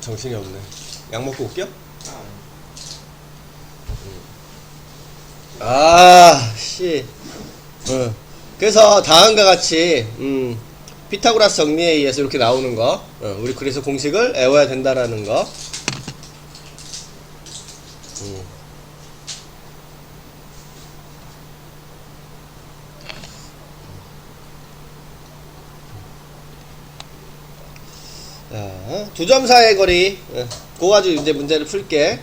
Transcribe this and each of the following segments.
정신이 없네. 약 먹고 올게요. 씨. 그래서 다음과 같이 피타고라스 정리에 의해서 이렇게 나오는 거, 우리 그래서 공식을 외워야 된다라는 거. 자, 두 점 사이의 거리, 그거 가지고 이제 문제를 풀게.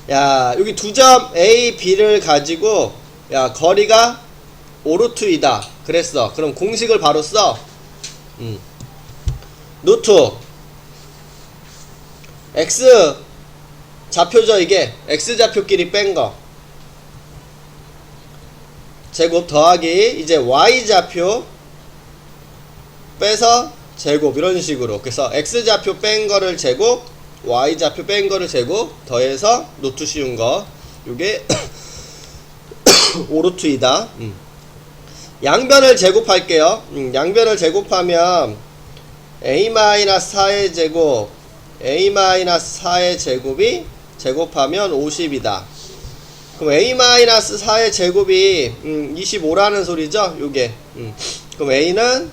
야, 여기 두 점 A, B를 가지고, 야, 거리가 5루트이다. 그랬어. 그럼 공식을 바로 써. 루트 X 좌표죠, 이게. X 좌표끼리 뺀 거. 제곱 더하기, 이제 Y 좌표 빼서 제곱, 이런 식으로. 그래서 X 좌표 뺀 거를 제곱, Y 좌표 뺀 거를 제곱, 더해서 루트 씌운 거. 요게 5루트이다. 양변을 제곱할게요. 양변을 제곱하면 A-4의 제곱, A-4의 제곱이 제곱하면 50이다. 그럼 A-4의 제곱이 25라는 소리죠, 요게. 그럼 A는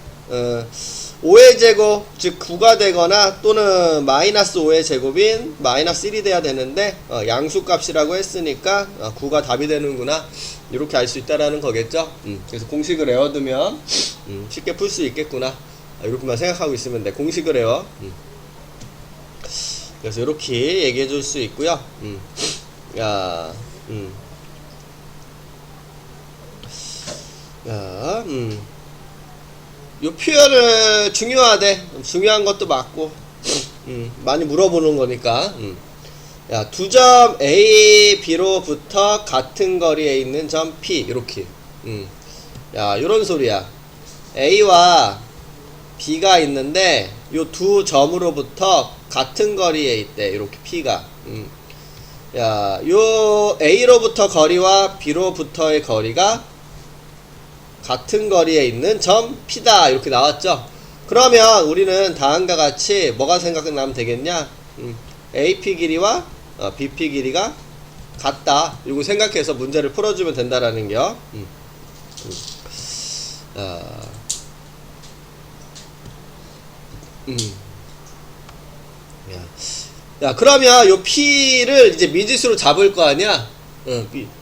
5의 제곱, 즉 9가 되거나 또는 마이너스 5의 제곱인 마이너스 1이 돼야 되는데, 양수값이라고 했으니까 9가 답이 되는구나, 이렇게 알 수 있다라는 거겠죠. 그래서 공식을 외워두면 쉽게 풀 수 있겠구나, 이렇게만 생각하고 있으면 돼. 공식을 외워. 그래서 이렇게 얘기해 줄 수 있고요. 야, 요 표현을 중요하대. 중요한 것도 맞고, 많이 물어보는 거니까. 야, 두 점 A, B로부터 같은 거리에 있는 점 P, 이렇게. 야, 요런 소리야. A와 B가 있는데, 요 두 점으로부터 같은 거리에 있대. 이렇게 P가. 야, 요 A로부터 거리와 B로부터의 거리가 같은 거리에 있는 점 P다, 이렇게 나왔죠. 그러면 우리는 다음과 같이 뭐가 생각나면 되겠냐? AP 길이와 BP 길이가 같다, 이거 생각해서 문제를 풀어주면 된다라는 겨. 야, 그러면 요 P를 이제 미지수로 잡을 거 아니야?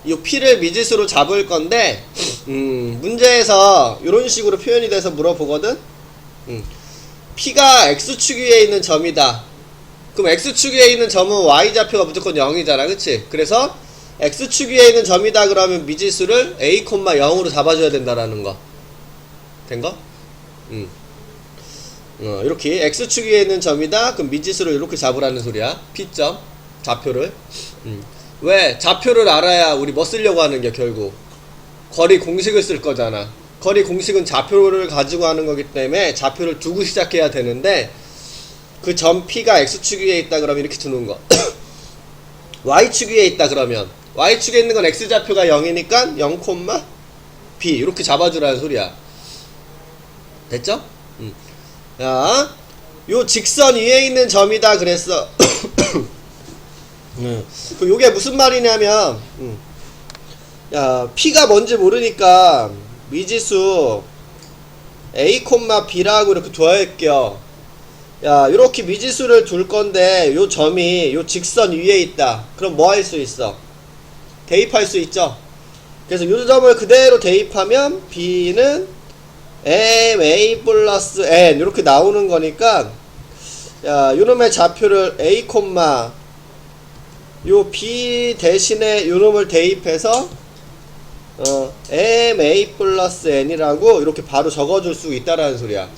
요 P를 미지수로 잡을 건데, 문제에서 이런 식으로 표현이 돼서 물어보거든? P가 X축 위에 있는 점이다. 그럼 X축 위에 있는 점은 Y좌표가 무조건 0이잖아. 그치? 그래서 X축 위에 있는 점이다 그러면 미지수를 A, 0으로 잡아줘야 된다라는 거. 된 거? 이렇게 X축 위에 있는 점이다. 그럼 미지수를 이렇게 잡으라는 소리야. P점 좌표를. 왜? 좌표를 알아야 우리 뭐 쓰려고 하는 게 결국 거리 공식을 쓸 거잖아. 거리 공식은 좌표를 가지고 하는 거기 때문에 좌표를 두고 시작해야 되는데, 그 점 P가 X축 위에 있다 그러면 이렇게 두는 거. Y축 위에 있다 그러면 Y축에 있는 건 X좌표가 0이니까 0, B 이렇게 잡아주라는 소리야. 됐죠? 야, 요 직선 위에 있는 점이다 그랬어. 그 요게 무슨 말이냐면, 야, P가 뭔지 모르니까 미지수 A, B라고 이렇게 둬야할게요. 야, 요렇게 미지수를 둘 건데 요 점이 요 직선 위에 있다. 그럼 뭐 할 수 있어? 대입할 수 있죠. 그래서 요 점을 그대로 대입하면 B는 MA 플러스 N 이렇게 나오는 거니까, 야, 요놈의 좌표를 A, 요 B 대신에 요놈을 대입해서 MA 플러스 N이라고 이렇게 바로 적어줄 수 있다라는 소리야.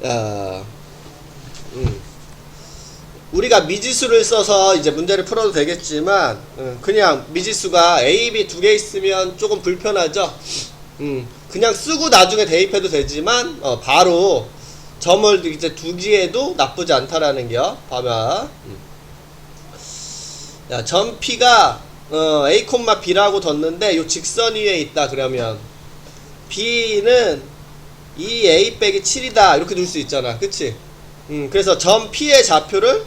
야, 우리가 미지수를 써서 이제 문제를 풀어도 되겠지만, 그냥 미지수가 A, B 두 개 있으면 조금 불편하죠. 그냥 쓰고 나중에 대입해도 되지만, 바로 점을 이제 두기에도 나쁘지 않다라는 겨. 봐봐. 야, 점 P가 A, B라고 뒀는데 요 직선 위에 있다 그러면 B는 2A 빼기 7이다 이렇게 둘 수 있잖아. 그치? 그래서 점 P의 좌표를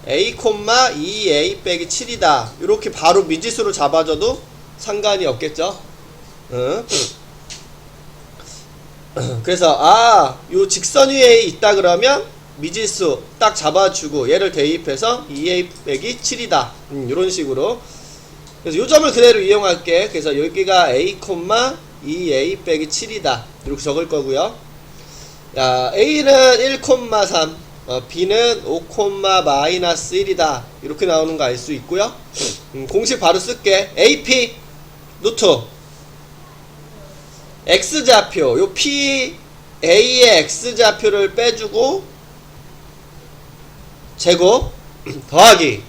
a, 2a 빼기 7이다. 이렇게 바로 미지수로 잡아줘도 상관이 없겠죠. 그래서 요 직선 위에 있다 그러면 미지수 딱 잡아주고 얘를 대입해서 2a 빼기 7이다. 이런 식으로. 그래서 요 점을 그대로 이용할게. 그래서 여기가 a, 2a 빼기 7이다. 이렇게 적을 거고요. 야, a는 1,3, b는 5,-1이다. 이렇게 나오는 거 알 수 있고요. 공식 바로 쓸게. AP 루트 x좌표, 요 p a의 x좌표를 빼주고 제곱 더하기,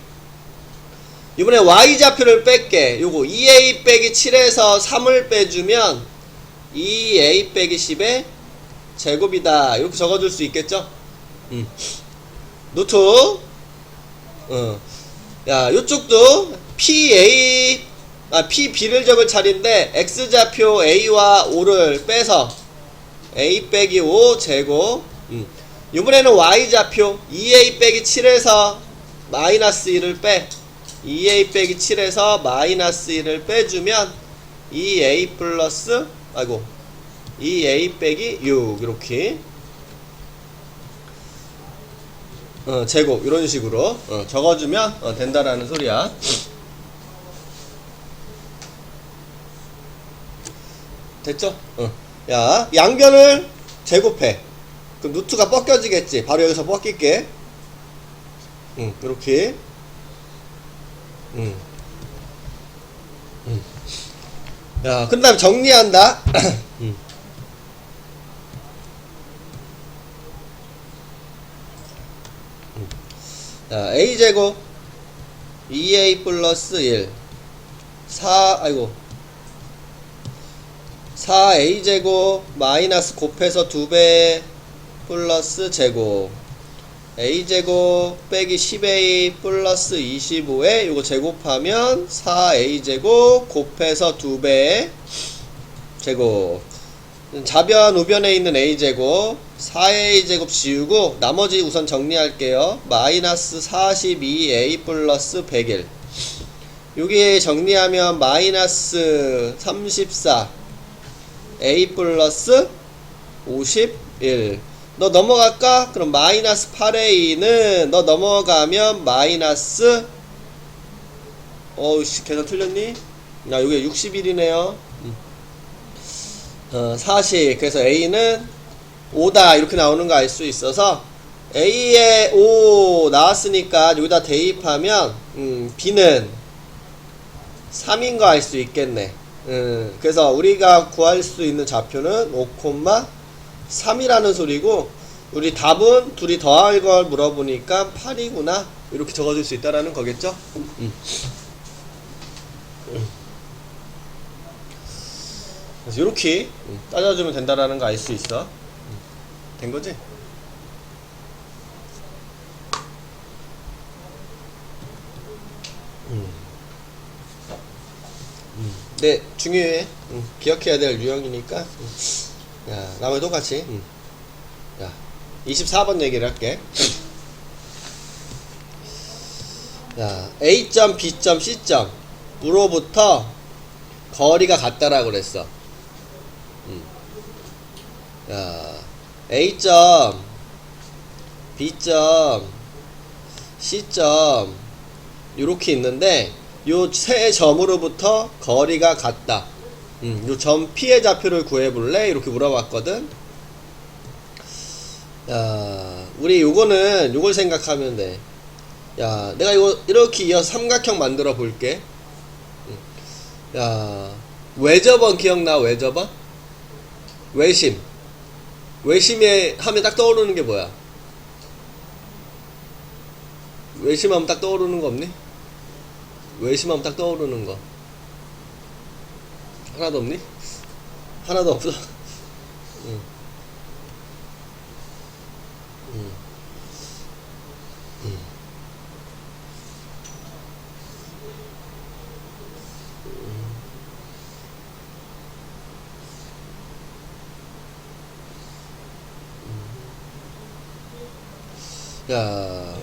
이번에 y좌표를 뺄게. 요거 2a 빼기 7에서 3을 빼주면 2a 빼기 10의 제곱이다. 이렇게 적어줄 수 있겠죠? 노트. 야, 요쪽도 PB를 적을 차례인데, X좌표 A와 5를 빼서 A 빼기 5 제곱. 이번에는 Y좌표 2A 빼기 7에서 마이너스 1을 빼. 2A 빼기 7에서 마이너스 1을 빼주면 2A 플러스, 2A 빼기 6. 이렇게. 제곱. 이런 식으로 적어주면 된다라는 소리야. 됐죠? 야, 양변을 제곱해. 그럼 루트가 벗겨지겠지. 바로 여기서 벗길게. 이렇게. 야, 그 다음에 정리한다. 자, a제곱 2a 플러스 1 4a제곱 마이너스 곱해서 2배 플러스 제곱 a제곱 빼기 10a 플러스 25에 요거 제곱하면 4a제곱 곱해서 2배 제곱, 좌변 우변에 있는 a제곱 4a제곱 지우고 나머지 우선 정리할게요. 마이너스 42a 플러스 101, 여기 정리하면 마이너스 34 a 플러스 51. 너 넘어갈까? 그럼 마이너스 8a는 너 넘어가면 마이너스 어우씨 계산 틀렸니? 야, 여기 61이네요 40. 그래서 a는 5다 이렇게 나오는 거 알 수 있어서 a에 5 나왔으니까 여기다 대입하면 b는 3인 거 알 수 있겠네. 그래서 우리가 구할 수 있는 좌표는 5,3이라는 소리고, 우리 답은 둘이 더할 걸 물어보니까 8이구나 이렇게 적어줄 수 있다라는 거겠죠. 그래서 이렇게 따져주면 된다라는 거 알 수 있어. 된 거지? 네, 중요해. 기억해야 될 유형이니까. 야, 나머지 똑같이. 야, 24번 얘기를 할게. 자, A점, B점, C점 으로부터 거리가 같다라고 그랬어. 자, A점, B점, C점 요렇게 있는데 요 세 점으로부터 거리가 같다. 요 점 P의 좌표를 구해볼래? 이렇게 물어봤거든. 야, 우리 요거는 요걸 생각하면 돼. 야, 내가 이거 이렇게 이어서 삼각형 만들어 볼게. 야, 외접원 기억나? 외접원? 외심. 외심에 하면 딱 떠오르는 게 뭐야? 외심하면 딱 떠오르는 거 없니? 외심하면 딱 떠오르는 거 하나도 없니? 하나도 없어? 자,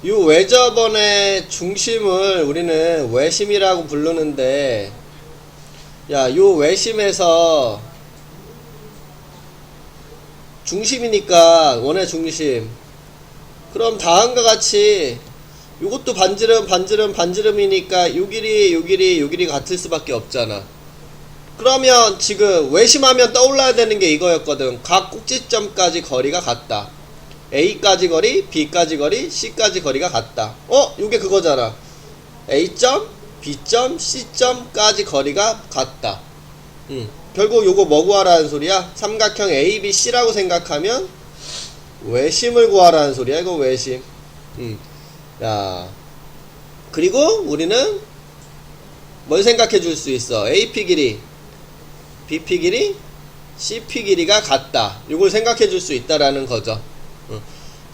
요 외접원의 중심을 우리는 외심이라고 부르는데, 야, 요 외심에서 중심이니까 원의 중심. 그럼 다음과 같이 요것도 반지름이니까 요 길이 같을 수밖에 없잖아. 그러면 지금 외심하면 떠올라야 되는 게 이거였거든. 각 꼭지점까지 거리가 같다. A까지 거리, B까지 거리, C까지 거리가 같다. 요게 그거잖아. A점, B점, C점까지 거리가 같다. 결국 요거 뭐 구하라는 소리야? 삼각형 ABC라고 생각하면 외심을 구하라는 소리야. 이거 외심. 야, 그리고 우리는 뭘 생각해 줄 수 있어? AP 길이, BP 길이, CP 길이가 같다. 요걸 생각해 줄 수 있다라는 거죠.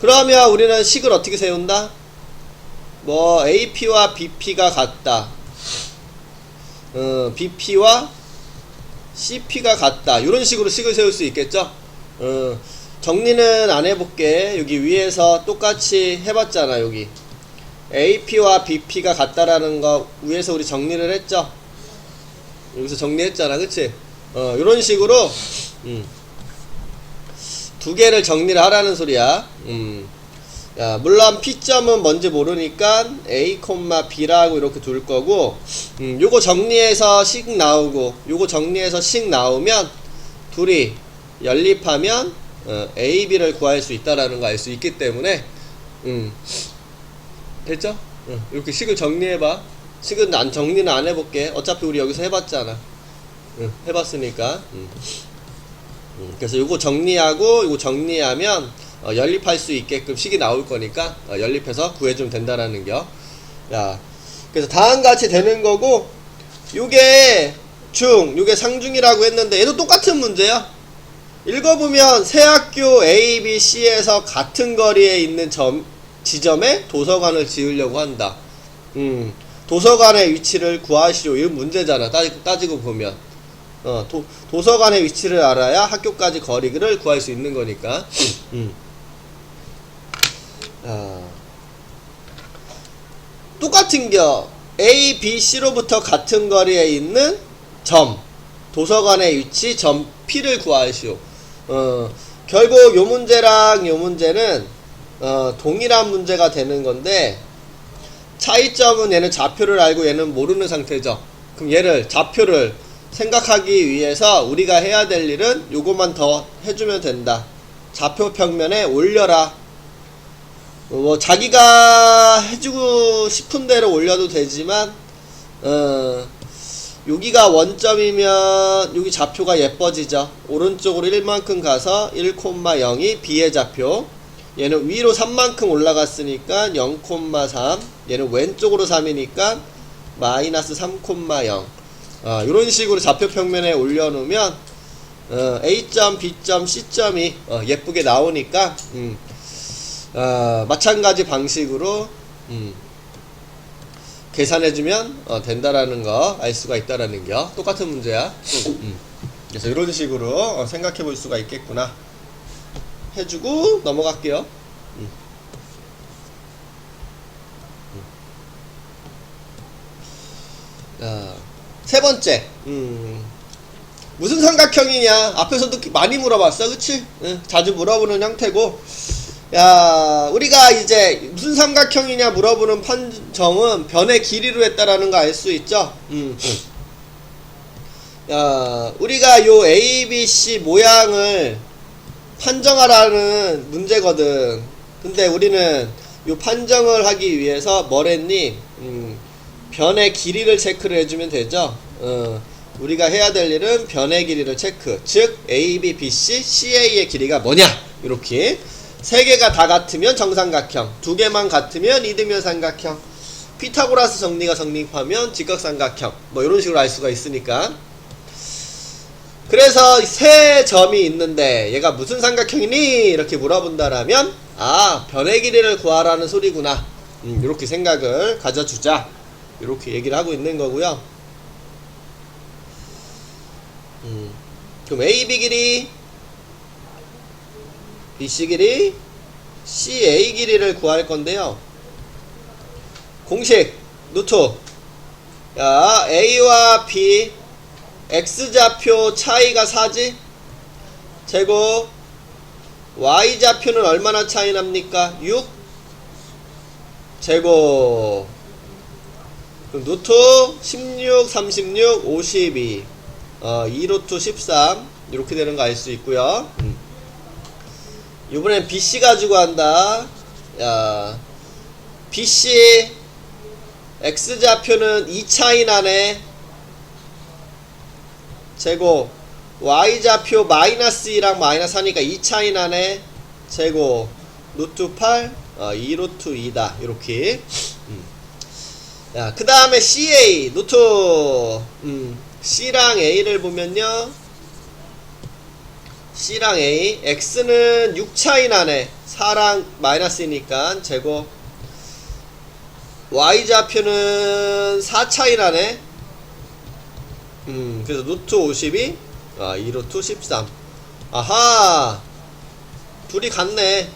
그러면 우리는 식을 어떻게 세운다? 뭐 AP와 BP가 같다. BP와 CP가 같다. 이런 식으로 식을 세울 수 있겠죠? 정리는 안 해볼게. 여기 위에서 똑같이 해봤잖아. 여기 AP와 BP가 같다라는 거 위에서 우리 정리를 했죠? 여기서 정리했잖아. 그치? 이런 식으로 두 개를 정리를 하라는 소리야. 야, 물론 P점은 뭔지 모르니까 A, B라고 이렇게 둘 거고, 요거 정리해서 식 나오고, 요거 정리해서 식 나오면, 둘이 연립하면, A, B를 구할 수 있다라는 거 알 수 있기 때문에, 됐죠? 이렇게 식을 정리해봐. 식은 정리는 안 해볼게. 어차피 우리 여기서 해봤잖아. 해봤으니까. 그래서 요거 정리하고, 요거 정리하면, 연립할 수 있게끔 식이 나올 거니까 연립해서 구해주면 된다라는 겨. 야, 그래서 다음과 같이 되는 거고, 요게 요게 상중이라고 했는데 얘도 똑같은 문제야. 읽어보면 새 학교 A, B, C에서 같은 거리에 있는 지점에 도서관을 지으려고 한다. 도서관의 위치를 구하시오. 이런 문제잖아. 따지고 보면. 도서관의 위치를 알아야 학교까지 거리를 구할 수 있는 거니까. 똑같은겨. A, B, C로부터 같은 거리에 있는 점, 도서관의 위치 점 P를 구하시오. 결국 요 문제랑 요 문제는 동일한 문제가 되는 건데, 차이점은 얘는 좌표를 알고 얘는 모르는 상태죠. 그럼 얘를 좌표를 생각하기 위해서 우리가 해야 될 일은 요것만 더 해주면 된다. 좌표 평면에 올려라. 뭐 자기가 해주고 싶은 대로 올려도 되지만, 여기가 원점이면 여기 좌표가 예뻐지죠. 오른쪽으로 1만큼 가서 1,0이 B의 좌표, 얘는 위로 3만큼 올라갔으니까 0,3, 얘는 왼쪽으로 3이니까 마이너스 3,0. 이런 식으로 좌표 평면에 올려놓으면 A점, B점, C점이 예쁘게 나오니까 마찬가지 방식으로 계산해주면 된다라는 거 알 수가 있다라는 게 똑같은 문제야. 그래서 이런 식으로 생각해 볼 수가 있겠구나 해주고 넘어갈게요. 세 번째, 무슨 삼각형이냐? 앞에서도 많이 물어봤어, 그치? 자주 물어보는 형태고, 야, 우리가 이제 무슨 삼각형이냐 물어보는 판정은 변의 길이로 했다라는 거 알 수 있죠? 야, 우리가 요 ABC 모양을 판정하라는 문제거든. 근데 우리는 요 판정을 하기 위해서 뭘 했니? 변의 길이를 체크를 해주면 되죠. 우리가 해야 될 일은 변의 길이를 체크. 즉 AB, BC, CA의 길이가 뭐냐? 이렇게 세 개가 다 같으면 정삼각형, 두 개만 같으면 이등변 삼각형, 피타고라스 정리가 성립하면 직각삼각형, 뭐 이런 식으로 알 수가 있으니까. 그래서 세 점이 있는데 얘가 무슨 삼각형이니? 이렇게 물어본다라면 변의 길이를 구하라는 소리구나. 이렇게 생각을 가져주자. 이렇게 얘기를 하고 있는 거고요. 그럼 AB 길이, BC 길이, CA 길이를 구할 건데요. 공식 노트. 야, A와 B X좌표 차이가 4지? 제곱 Y좌표는 얼마나 차이 납니까? 6? 제곱. 그럼 노트 16, 36, 52 2루트 13 이렇게 되는 거 알 수 있고요. 이번엔 BC 가지고 한다. 야, BC X좌표는 2 차이 나네. 제곱 Y좌표 마이너스 2랑 마이너스 하니까 2 차이 나네. 제곱 루트 8 2루트 2다 이렇게. 야, 그 다음에 CA 노트. C랑 A를 보면요, C랑 A X는 6 차이 나네. 4랑 마이너스이니까 제곱 Y좌표는 4 차이 나네. 그래서 루트 52 2루트 13. 아하, 둘이 같네.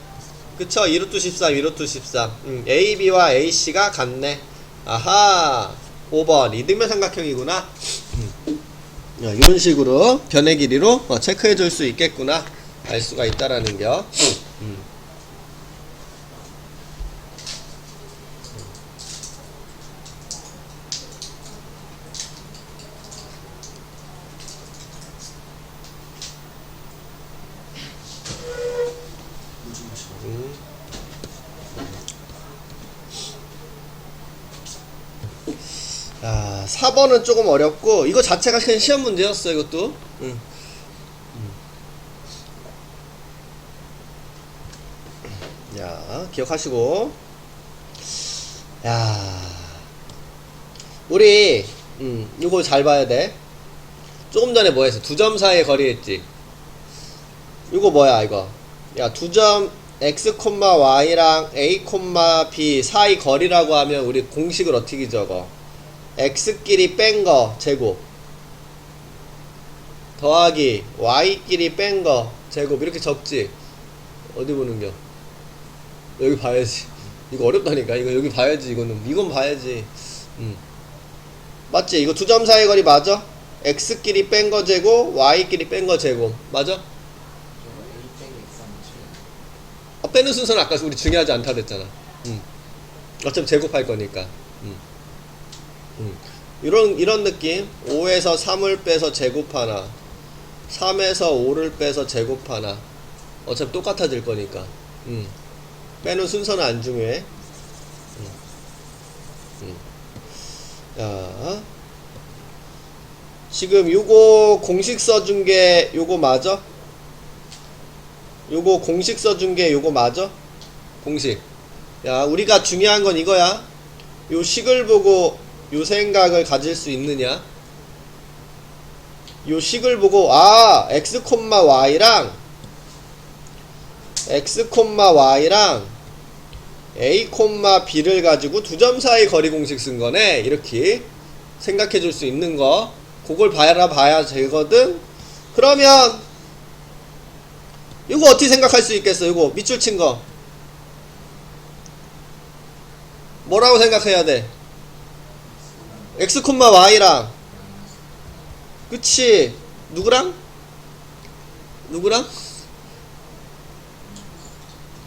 그쵸? 2루트 13 2루트 13. AB와 AC가 같네. 아하, 5번 이등변 삼각형이구나. 이런 식으로 변의 길이로 체크해 줄 수 있겠구나 알 수가 있다라는 겨. 아, 4번은 조금 어렵고 이거 자체가 그냥 시험 문제였어 이것도. 야, 기억하시고. 야, 우리 이거 잘 봐야 돼. 조금 전에 뭐 했어? 두 점 사이의 거리 했지. 이거 뭐야 이거? 야, 두 점 x, y랑 a, b 사이 거리라고 하면 우리 공식을 어떻게 적어? x끼리 뺀 거 제곱 더하기 y끼리 뺀 거 제곱 이렇게 적지. 어디 보는겨? 여기 봐야지. 이거 어렵다니까. 이거 여기 봐야지. 이건 봐야지. 맞지? 이거 두 점 사이 거리 맞아? x끼리 뺀 거 제곱 y끼리 뺀 거 제곱 맞아? 빼는 순서는 아까 우리 중요하지 않다 그랬잖아. 어차피 제곱할 거니까. 이런 느낌. 5에서 3을 빼서 제곱하나 3에서 5를 빼서 제곱하나 어차피 똑같아질 거니까. 빼는 순서는 안 중요해. 자, 지금 요거 공식 써준 게 요거 맞아? 요거 공식 써준 게 요거 맞아? 공식. 야, 우리가 중요한 건 이거야. 요 식을 보고 요 생각을 가질 수 있느냐? 요 식을 보고 x, y랑 a, b를 가지고 두 점 사이 거리 공식 쓴 거네. 이렇게 생각해 줄 수 있는 거. 그걸 봐야 되거든. 그러면 이거 어떻게 생각할 수 있겠어? 이거 밑줄 친 거 뭐라고 생각해야 돼? x, y랑 그치? 누구랑?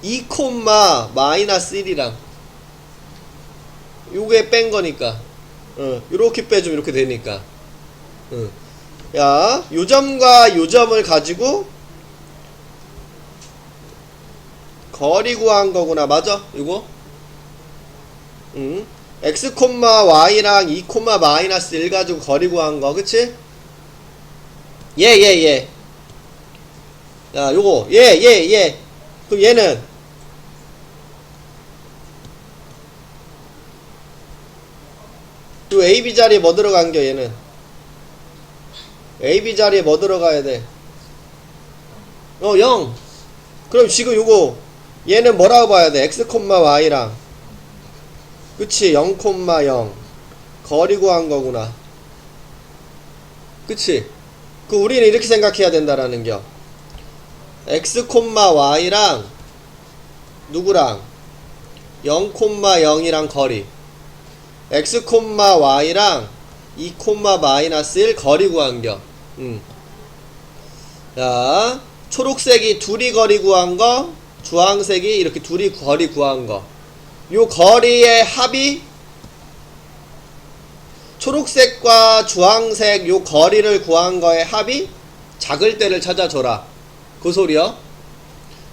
2, 마이너스 1이랑 요게 뺀 거니까 요렇게 빼주면 이렇게 되니까. 야, 요 점과 요 점을 가지고 거리 구한 거구나. 맞아? 이거? x, y랑 2, 마이너스 1 가지고 거리 구한 거. 그치? 예. 야, 요거. 예. 그럼 얘는? 요 AB 자리에 뭐 들어간겨, 얘는? AB 자리에 뭐 들어가야 돼? 0. 그럼 지금 요거, 얘는 뭐라고 봐야 돼? x, y랑. 그치? 0, 0. 거리 구한 거구나. 그치? 그 우리는 이렇게 생각해야 된다라는 겨. x, y랑 누구랑 0,0이랑 거리 x, y랑 2, 마이너스 1 거리 구한겨. 자, 초록색이 둘이 거리 구한거, 주황색이 이렇게 둘이 거리 구한거. 요 거리의 합이 초록색과 주황색 요 거리를 구한 거의 합이 작을 때를 찾아줘라. 그 소리요.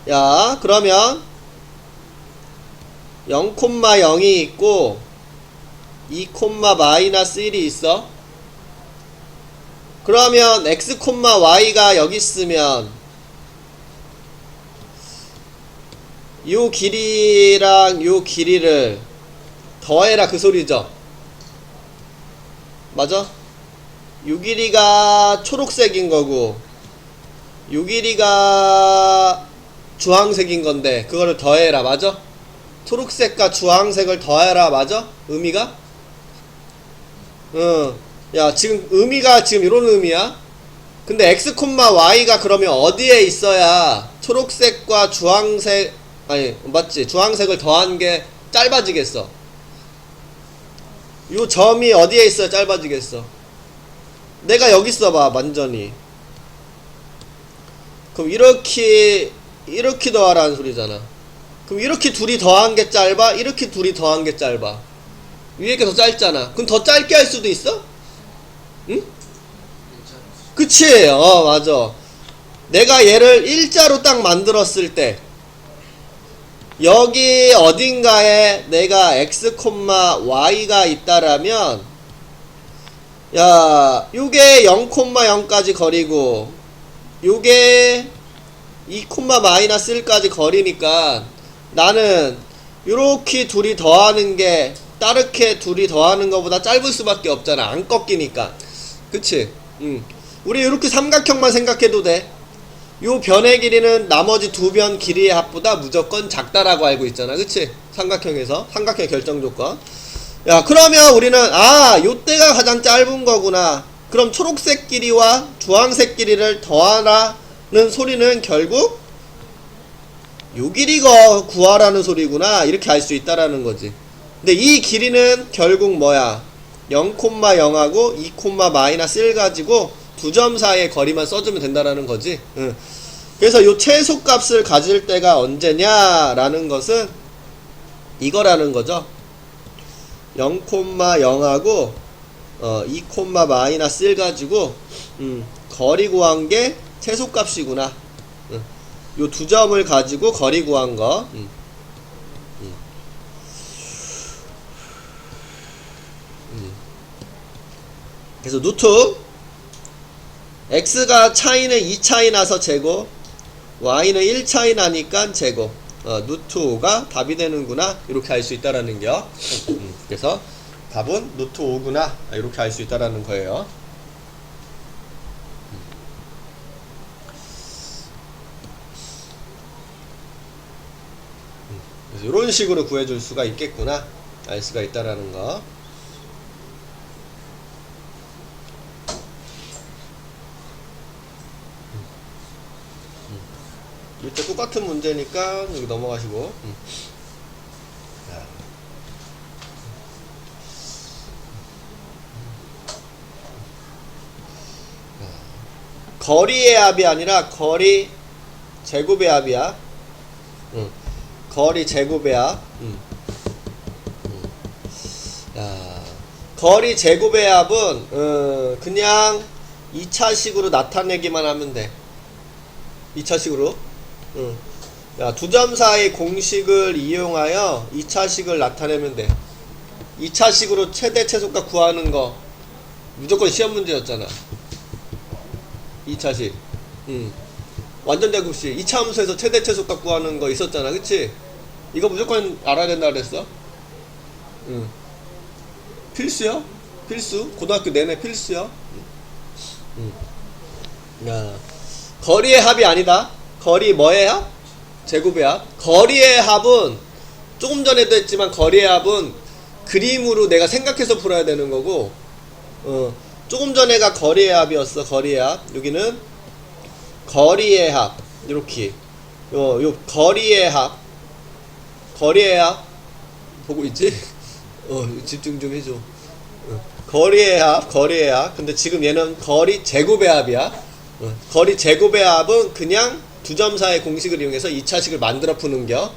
야, 그러면 0,0이 있고 2, 마이너스 1이 있어. 그러면 x, y가 여기 있으면 요 길이랑 요 길이를 더해라 그 소리죠. 맞아? 요 길이가 초록색인 거고 요 길이가 주황색인 건데 그거를 더해라. 맞아? 초록색과 주황색을 더해라. 맞아? 의미가? 야, 지금 의미가 지금 이런 의미야. 근데 x, y가 그러면 어디에 있어야 초록색과 주황색, 아니 맞지? 주황색을 더한 게 짧아지겠어. 요 점이 어디에 있어야 짧아지겠어? 내가 여기 있어봐. 완전히. 그럼 이렇게 더하라는 소리잖아. 그럼 이렇게 둘이 더한 게 짧아? 이렇게 둘이 더한 게 짧아? 위에 게 더 짧잖아. 그럼 더 짧게 할 수도 있어? 응? 그치? 맞아. 내가 얘를 일자로 딱 만들었을 때 여기 어딘가에 내가 x, y가 있다라면 야, 요게 0,0까지 거리고 요게 2, 마이너스 1까지 거리니까 나는 요렇게 둘이 더하는 게 따르게 둘이 더하는 것보다 짧을 수밖에 없잖아. 안 꺾이니까. 그치? 우리 이렇게 삼각형만 생각해도 돼. 요 변의 길이는 나머지 두 변 길이의 합보다 무조건 작다라고 알고 있잖아. 그치? 삼각형에서 삼각형 결정 조건. 야, 그러면 우리는 요때가 가장 짧은 거구나. 그럼 초록색 길이와 주황색 길이를 더하라는 소리는 결국 요 길이가 구하라는 소리구나. 이렇게 알 수 있다라는 거지. 근데 이 길이는 결국 뭐야? 0,0하고 2, 마이너스 1 가지고 두 점 사이의 거리만 써주면 된다라는 거지. 그래서 요 최소값을 가질 때가 언제냐라는 것은 이거라는 거죠. 0,0하고 2, 마이너스 1 가지고 거리 구한 게 최소값이구나. 요 두 점을 가지고 거리 구한 거. 그래서 루트 x가 차이는 2 차이 나서 제곱, y는 1 차이 나니까 제곱. 루트 5가 답이 되는구나. 이렇게 알 수 있다라는 겨. 그래서 답은 루트 5구나. 이렇게 알 수 있다라는 거예요. 그래서 이런 식으로 구해줄 수가 있겠구나. 알 수가 있다라는 거. 이때 똑같은 문제니까 여기 넘어가시고. 거리의 합이 아니라 거리 제곱의 합이야. 거리 제곱의 합. 거리 제곱의 합은 그냥 2차식으로 나타내기만 하면 돼. 2차식으로. 야, 두 점 사이 공식을 이용하여 2차식을 나타내면 돼. 2차식으로 최대 최소값 구하는 거 무조건 시험 문제였잖아. 2차식. 완전 제곱식. 2차 함수에서 최대 최소값 구하는 거 있었잖아. 그치? 이거 무조건 알아야 된다 그랬어. 필수요? 필수? 고등학교 내내 필수요? 야, 거리의 합이 아니다. 거리 뭐의 합? 제곱의 합. 거리의 합은 조금 전에도 했지만 거리의 합은 그림으로 내가 생각해서 풀어야 되는 거고, 조금 전에가 거리의 합이었어. 거리의 합. 여기는 거리의 합. 요렇게 요 거리의 합. 거리의 합 보고 있지? 집중 좀 해줘. 거리의 합. 근데 지금 얘는 거리 제곱의 합이야. 거리 제곱의 합은 그냥 두 점 사이의 공식을 이용해서 2차식을 만들어 푸는겨.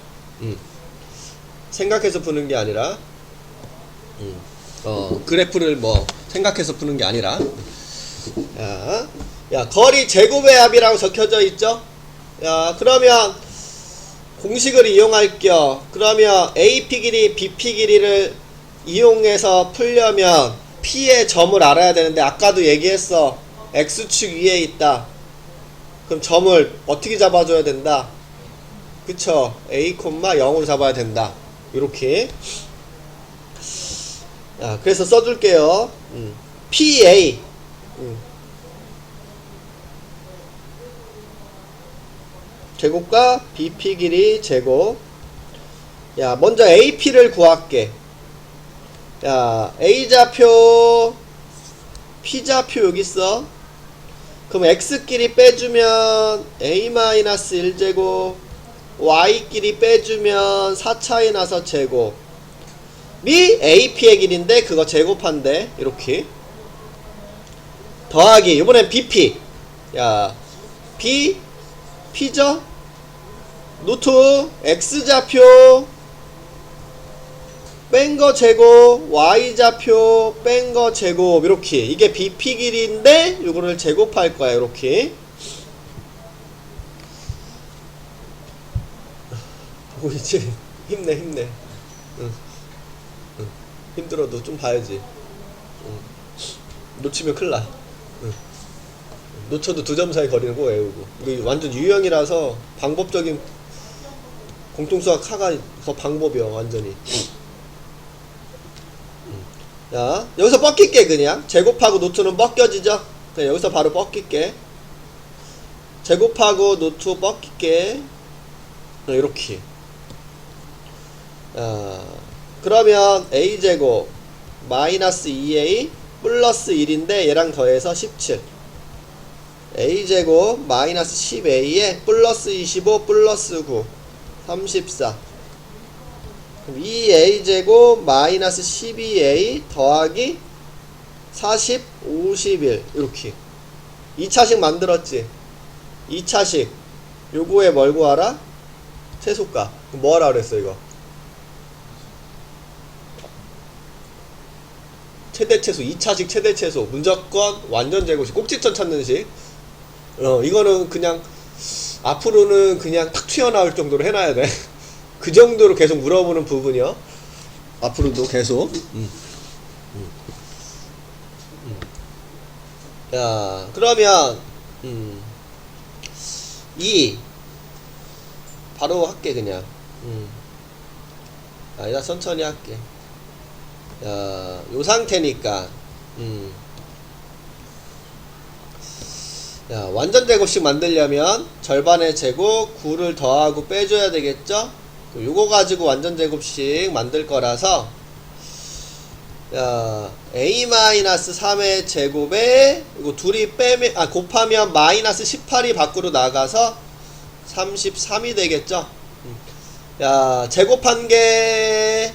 생각해서 푸는 게 아니라, 그래프를 뭐 생각해서 푸는 게 아니라. 야, 거리 제곱의 합이라고 적혀져 있죠? 야, 그러면 공식을 이용할게요. 그러면 AP 길이, BP 길이를 이용해서 풀려면 P의 점을 알아야 되는데, 아까도 얘기했어. X축 위에 있다. 그럼 점을 어떻게 잡아줘야 된다? 그쵸? A, 0으로 잡아야 된다. 이렇게. 자, 그래서 써줄게요. PA. 제곱과 BP 길이 제곱. 야, 먼저 AP를 구할게. 야, A좌표, P좌표 여기 있어. 그럼 X끼리 빼주면 A-1제곱, Y끼리 빼주면 4차이 나서 제곱. 미 AP의 길인데 그거 제곱한대. 이렇게. 더하기. 이번엔 BP. 야, B, P죠? 노트, X좌표, 뺀거 제곱, Y좌표, 뺀거 제곱. 이렇게. 이게 BP 길이인데 이거를 제곱할 거야. 이렇게. 보이지? 힘내. 응. 힘들어도 좀 봐야지. 놓치면 큰일 나. 놓쳐도 두 점 사이 거리는 꼭 외우고. 이게 완전 유형이라서 방법적인 공통수학 하가 더 방법이야. 완전히. 자, 여기서 뻗길게. 그냥 제곱하고 노트는 벗겨지죠. 그냥 여기서 바로 뻗길게. 제곱하고 노트 뻗길게. 이렇게. 그러면 a제곱 마이너스 2a 플러스 1인데 얘랑 더해서 17. a제곱 마이너스 10a에 플러스 25 플러스 9 34. 그럼 2a제곱 마이너스 12a 더하기 40 51. 이렇게 2차식 만들었지. 2차식 요거에 뭘 구하라? 최소값. 뭐 하라 그랬어 이거? 최대최소. 2차식 최대최소. 무조건 완전제곱식. 꼭지점 찾는 식. 이거는 그냥 앞으로는 그냥 탁 튀어나올 정도로 해놔야 돼. 그 정도로 계속 물어보는 부분이요. 앞으로도 계속. 자, 그러면 2 바로 할게 그냥. 아니다, 천천히 할게. 자, 요 상태니까 야, 완전 제곱식 만들려면 절반의 제곱 9를 더하고 빼줘야 되겠죠? 요거 가지고 완전 제곱식 만들 거라서, 야, a-3의 제곱에 이거 둘이 빼면 곱하면 마이너스 18이 밖으로 나가서 33이 되겠죠? 야, 제곱한 게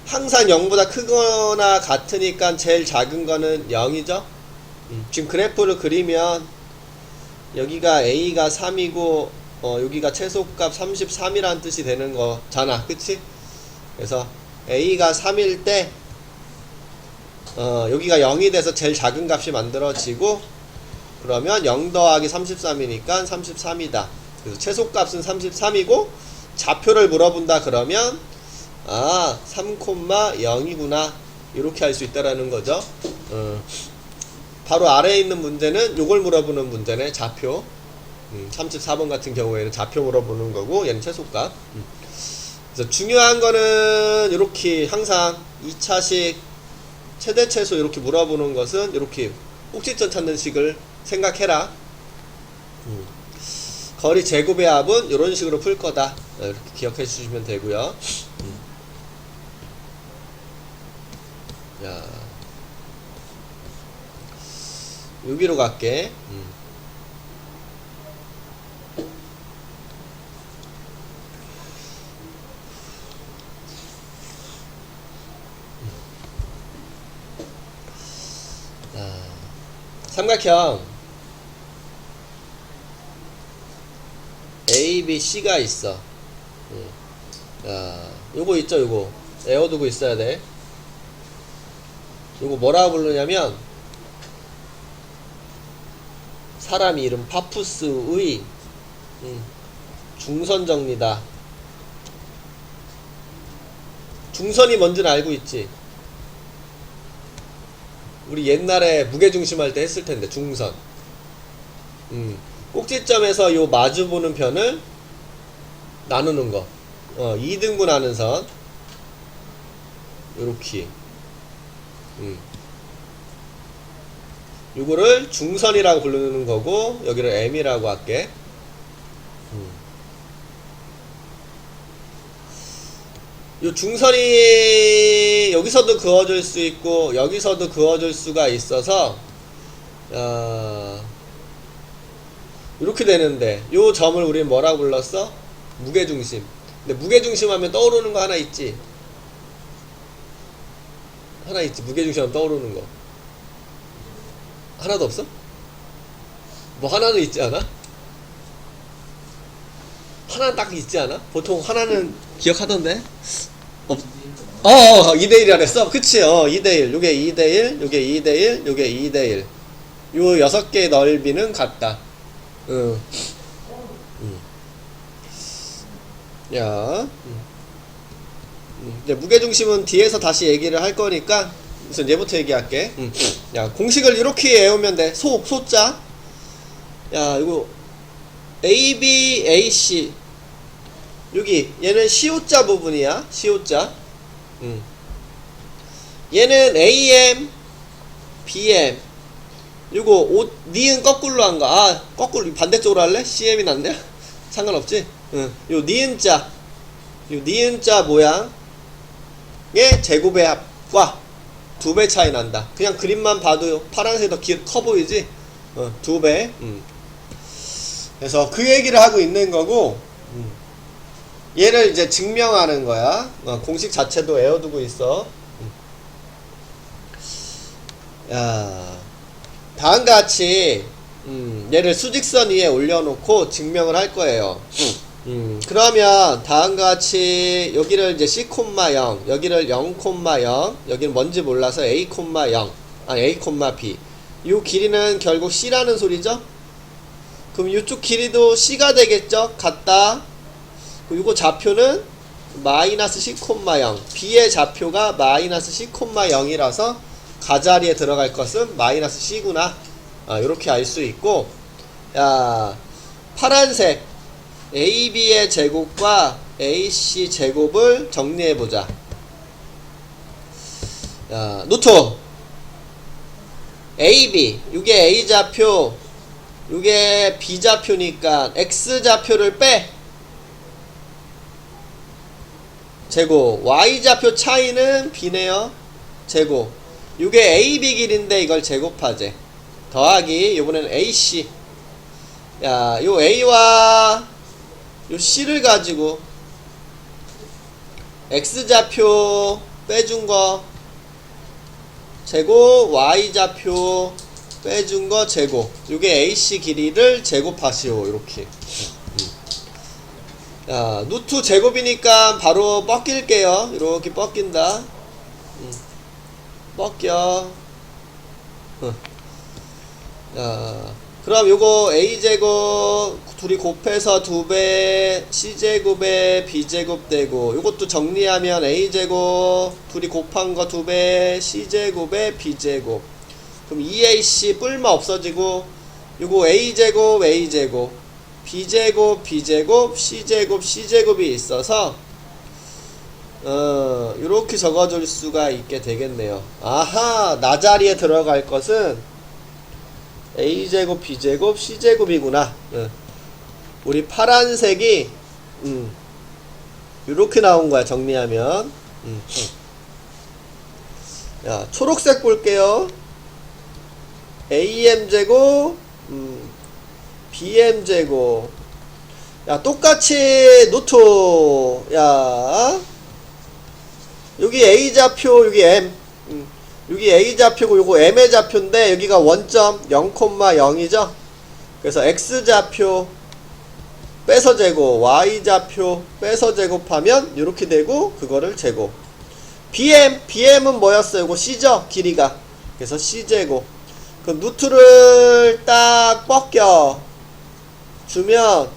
항상 0보다 크거나 같으니까 제일 작은 거는 0이죠? 지금 그래프를 그리면 여기가 a가 3이고 여기가 최소값 33이라는 뜻이 되는 거잖아. 그치? 그래서 a가 3일 때 여기가 0이 돼서 제일 작은 값이 만들어지고, 그러면 0 더하기 33이니까 33이다. 그래서 최소값은 33이고 좌표를 물어본다 그러면 3,0이구나 이렇게 할 수 있다라는 거죠. 바로 아래에 있는 문제는 요걸 물어보는 문제네. 좌표. 34번 같은 경우에는 좌표 물어보는 거고, 얘는 최소값. 그래서 중요한 거는 이렇게 항상 2차식 최대 최소 이렇게 물어보는 것은 이렇게 꼭지점 찾는 식을 생각해라. 거리 제곱의 합은 이런 식으로 풀 거다. 이렇게 기억해 주시면 되고요. 자, 여기로 갈게. 삼각형 A, B, C가 있어. 자, 요거 있죠, 요거. 에어두고 있어야 돼. 요거 뭐라고 부르냐면, 사람 이름 파푸스의 중선 정리다. 중선이 뭔지는 알고 있지? 우리 옛날에 무게중심 할 때 했을 텐데, 중선. 꼭지점에서 요 마주보는 편을 나누는 거. 2등분 하는 선. 요렇게. 요거를 중선이라고 부르는 거고, 여기를 M이라고 할게. 요 중선이 여기서도 그어줄 수 있고 여기서도 그어줄 수가 있어서 이렇게 되는데, 요 점을 우리는 뭐라고 불렀어? 무게중심. 근데 무게중심 하면 떠오르는 거 하나 있지? 하나 있지. 무게중심 하면 떠오르는 거 하나도 없어? 뭐 하나는 있지 않아? 하나 딱 있지 않아? 보통 하나는 기억하던데? 2대1이라 그랬어? 그치, 2대1. 요게 2대1, 요게 2대1, 요게 2대1. 요 6개의 넓이는 같다. 야. 이제 무게중심은 뒤에서 다시 얘기를 할 거니까, 우선 얘부터 얘기할게. 야, 공식을 이렇게 외우면 돼. 소자. 야, 이거, AB, AC. 여기 얘는 시오자 부분이야. 시오자. 얘는 AM, BM. 요거 니은 거꾸로 한 거. 거꾸로 반대쪽으로 할래? CM이 낫네. 상관없지? 요 니은자. 요 니은자 모양의 제곱의 합과 2배 차이 난다. 그냥 그림만 봐도 파란색이 더 커 보이지? 2배. 그래서 그 얘기를 하고 있는 거고, 얘를 이제 증명하는 거야. 공식 자체도 외워두고 있어. 야, 다음과 같이 얘를 수직선 위에 올려놓고 증명을 할 거예요. 그러면 다음과 같이 여기를 이제 C,0, 여기를 0,0, 여기는 뭔지 몰라서 A, 0, A, B. 이 길이는 결국 C라는 소리죠? 그럼 이쪽 길이도 C가 되겠죠? 같다. 이거 좌표는 마이너스 C,0. B의 좌표가 마이너스 C,0이라서 가자리에 들어갈 것은 마이너스 C구나. 이렇게 알 수 있고, 야, 파란색 AB의 제곱과 AC 제곱을 정리해보자. 야, 노트 AB, 이게 A 좌표, 이게 B 좌표니까 X 좌표를 빼. 제곱. Y 좌표 차이는 B네요. 제곱. 이게 AB 길인데 이걸 제곱하재. 더하기 요번에는 AC. 야, 요 A와 요 C를 가지고 X 좌표 빼준 거 제곱, Y 좌표 빼준 거 제곱. 요게 AC 길이를 제곱하시오. 이렇게. 자, 루트 제곱이니까 바로 뻗길게요. 이렇게 뻗긴다. 뻗겨. 자, 그럼 요거 A제곱 둘이 곱해서 2배 C제곱에 B제곱 되고, 요것도 정리하면 A제곱 둘이 곱한 거 2배 C제곱에 B제곱. 그럼 2AC 뿔마 없어지고, 요거 A제곱 A제곱 B제곱 B제곱 C제곱 C제곱이 있어서 요렇게 적어줄 수가 있게 되겠네요. 아하, 나 자리에 들어갈 것은 A제곱 B제곱 C제곱이구나. 우리 파란색이 요렇게 나온 거야. 정리하면. 야, 초록색 볼게요. AM제곱 BM제곱. 야, 똑같이 노트. 야, 여기 A좌표, 여기 M. 여기 A좌표고 요거 M의 좌표인데 여기가 원점 0,0이죠. 그래서 X좌표 빼서 제곱, Y좌표 빼서 제곱하면 요렇게 되고 그거를 제곱. BM은 뭐였어요? 요거 C죠? 길이가. 그래서 C제곱. 그 루트를 딱 벗겨 주면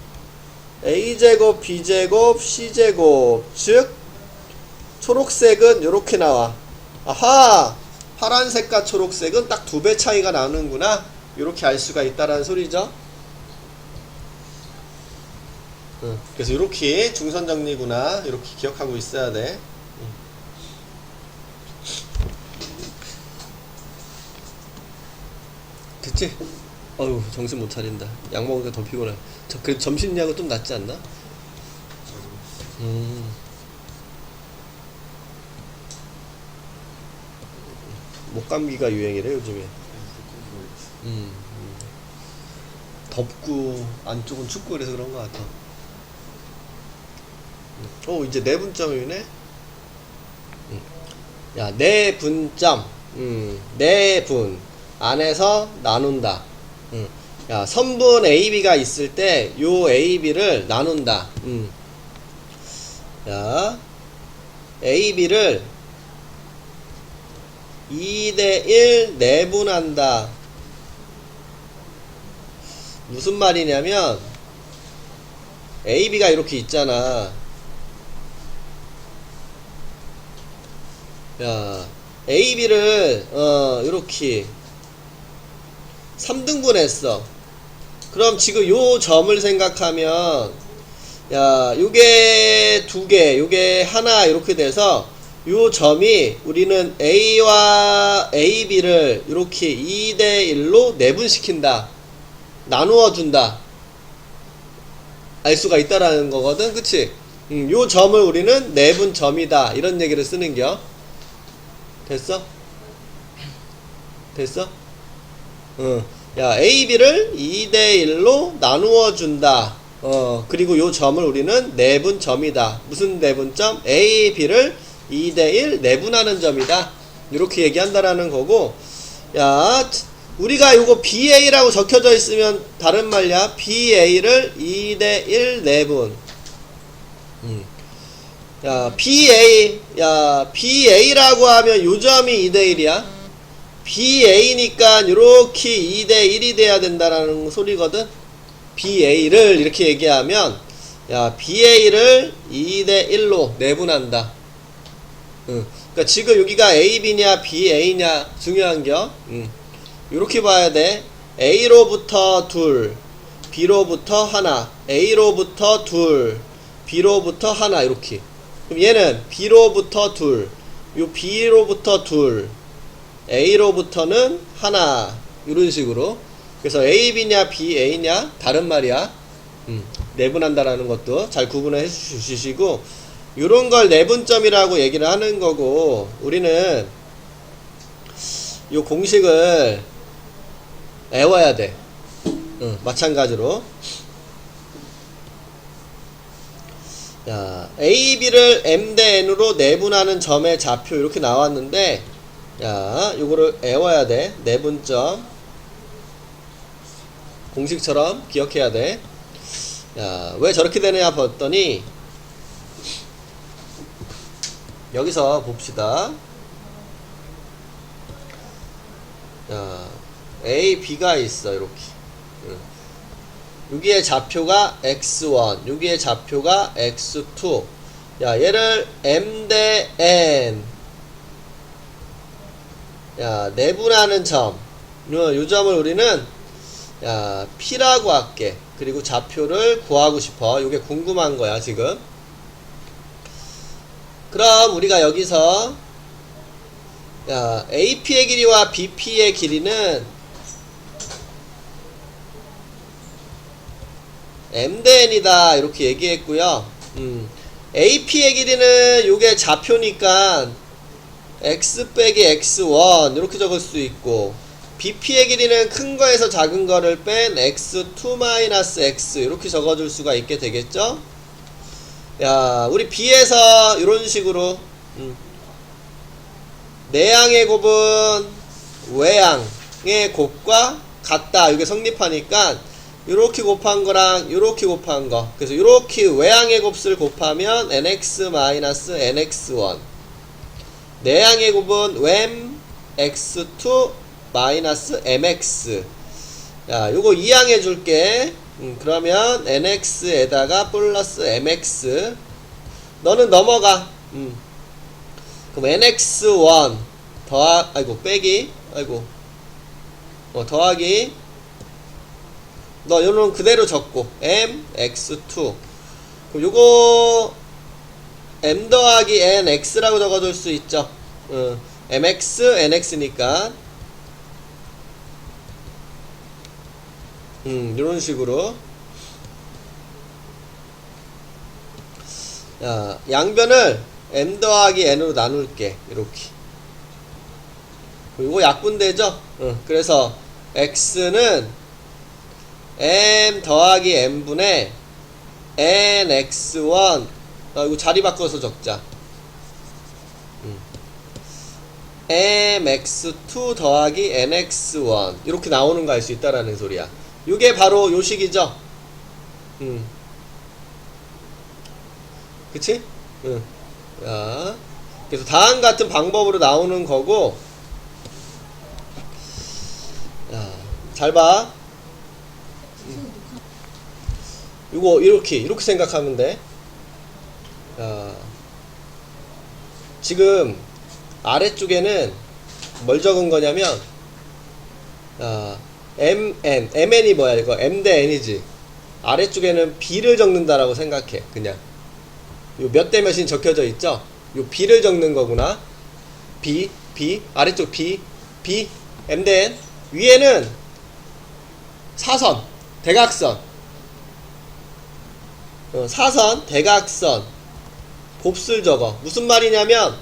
A제곱, B제곱, C제곱. 즉 초록색은 요렇게 나와. 아하! 파란색과 초록색은 딱 2배 차이가 나는구나. 요렇게 알 수가 있다라는 소리죠. 그래서 요렇게 중선정리구나. 요렇게 기억하고 있어야 돼. 됐지? 어휴, 정신 못 차린다. 약 먹으니까 더 피곤해. 그래도 점심약은 좀 낫지 않나? 목감기가 유행이래 요즘에. 덥고 안쪽은 춥고 그래서 그런 것 같아. 이제 내분점이네. 야, 내분점. 내분 안에서 나눈다. 야, 선분 AB가 있을 때 요 AB를 나눈다. 야, AB를 2대1 내분한다. 무슨 말이냐면 AB가 이렇게 있잖아. 야, AB를 이렇게 3등분 했어. 그럼 지금 요 점을 생각하면 야, 요게 2개, 요게 하나 이렇게 돼서 요 점이 우리는 A와 AB를 이렇게 2대1로 내분시킨다. 나누어 준다. 알 수가 있다라는 거거든. 그치? 요 점을 우리는 내분점이다. 이런 얘기를 쓰는겨. 됐어? 됐어? 야, AB를 2대1로 나누어 준다. 그리고 요 점을 우리는 내분점이다. 무슨 내분점? AB를 2대1 내분하는 점이다. 이렇게 얘기한다라는 거고, 야, 우리가 요거 BA라고 적혀져 있으면 다른 말이야. BA를 2대1 내분. 야, BA라고 하면 요 점이 2대1이야. BA니까 요렇게 2대1이 돼야 된다라는 소리거든. BA를 이렇게 얘기하면, 야, BA를 2대1로 내분한다. 그러니까 지금 여기가 AB냐 BA냐 중요한겨. 요렇게 봐야 돼. A로부터 둘, B로부터 하나, A로부터 둘, B로부터 하나. 이렇게. 그럼 얘는 B로부터 둘, 요 B로부터 둘, A로부터는 하나. 이런 식으로. 그래서 AB냐 BA냐 다른 말이야. 내분한다라는 것도 잘 구분해 주시고, 요런 걸 내분점이라고 얘기를 하는 거고, 우리는 요 공식을 외워야 돼. 마찬가지로. 야, AB를 M 대 N으로 내분하는 점의 좌표 이렇게 나왔는데, 야, 요거를 외워야 돼. 내분점. 공식처럼 기억해야 돼. 야, 왜 저렇게 되느냐 봤더니, 여기서 봅시다. 자, A, B가 있어. 이렇게. 여기에 좌표가 x1, 여기에 좌표가 x2. 야, 얘를 M 대 N. 야, 내분하는 점. 요 점을 우리는 야, P라고 할게. 그리고 좌표를 구하고 싶어. 요게 궁금한 거야, 지금. 그럼 우리가 여기서 야, AP의 길이와 BP의 길이는 M 대 N이다 이렇게 얘기했고요. AP의 길이는 요게 좌표니까 X 빼기 X1 이렇게 적을 수 있고, BP의 길이는 큰 거에서 작은 거를 뺀 X2-X 이렇게 적어줄 수가 있게 되겠죠. 야, 우리 B에서 이런 식으로 내양의 곱은 외양의 곱과 같다. 이게 성립하니까 요렇게 곱한 거랑 요렇게 곱한 거. 그래서 요렇게 외양의 곱을 곱하면 nx-nx1. 내양의 곱은 wem x2 mx. 야, 요거 이항해 줄게. 그러면 nx에다가 플러스 mx. 너는 넘어가. 그럼 nx1 빼기. 더하기. 너 요는 그대로 적고 mx2. 그럼 요거 m 더하기 nx라고 적어둘 수 있죠. mx nx니까 이런 식으로. 야, 양변을 m 더하기 n으로 나눌게. 이렇게. 이거 약분되죠? 그래서 x는 m 더하기 n분의 nx1. 이거 자리 바꿔서 적자. mx2 더하기 nx1 이렇게 나오는 거 알 수 있다라는 소리야. 이게 바로 요식이죠. 그치? 야, 그래서 다음 같은 방법으로 나오는 거고. 야, 잘 봐. 이거 이렇게 생각하면 돼. 야, 지금 아래쪽에는 뭘 적은 거냐면, mn이 뭐야? 이거 m 대 n이지. 아래쪽에는 b를 적는다라고 생각해. 그냥 요 몇 대 몇이 적혀져 있죠? 요 b를 적는 거구나. b 아래쪽 b m 대 n. 위에는 사선 대각선, 사선 대각선 곱슬 적어. 무슨 말이냐면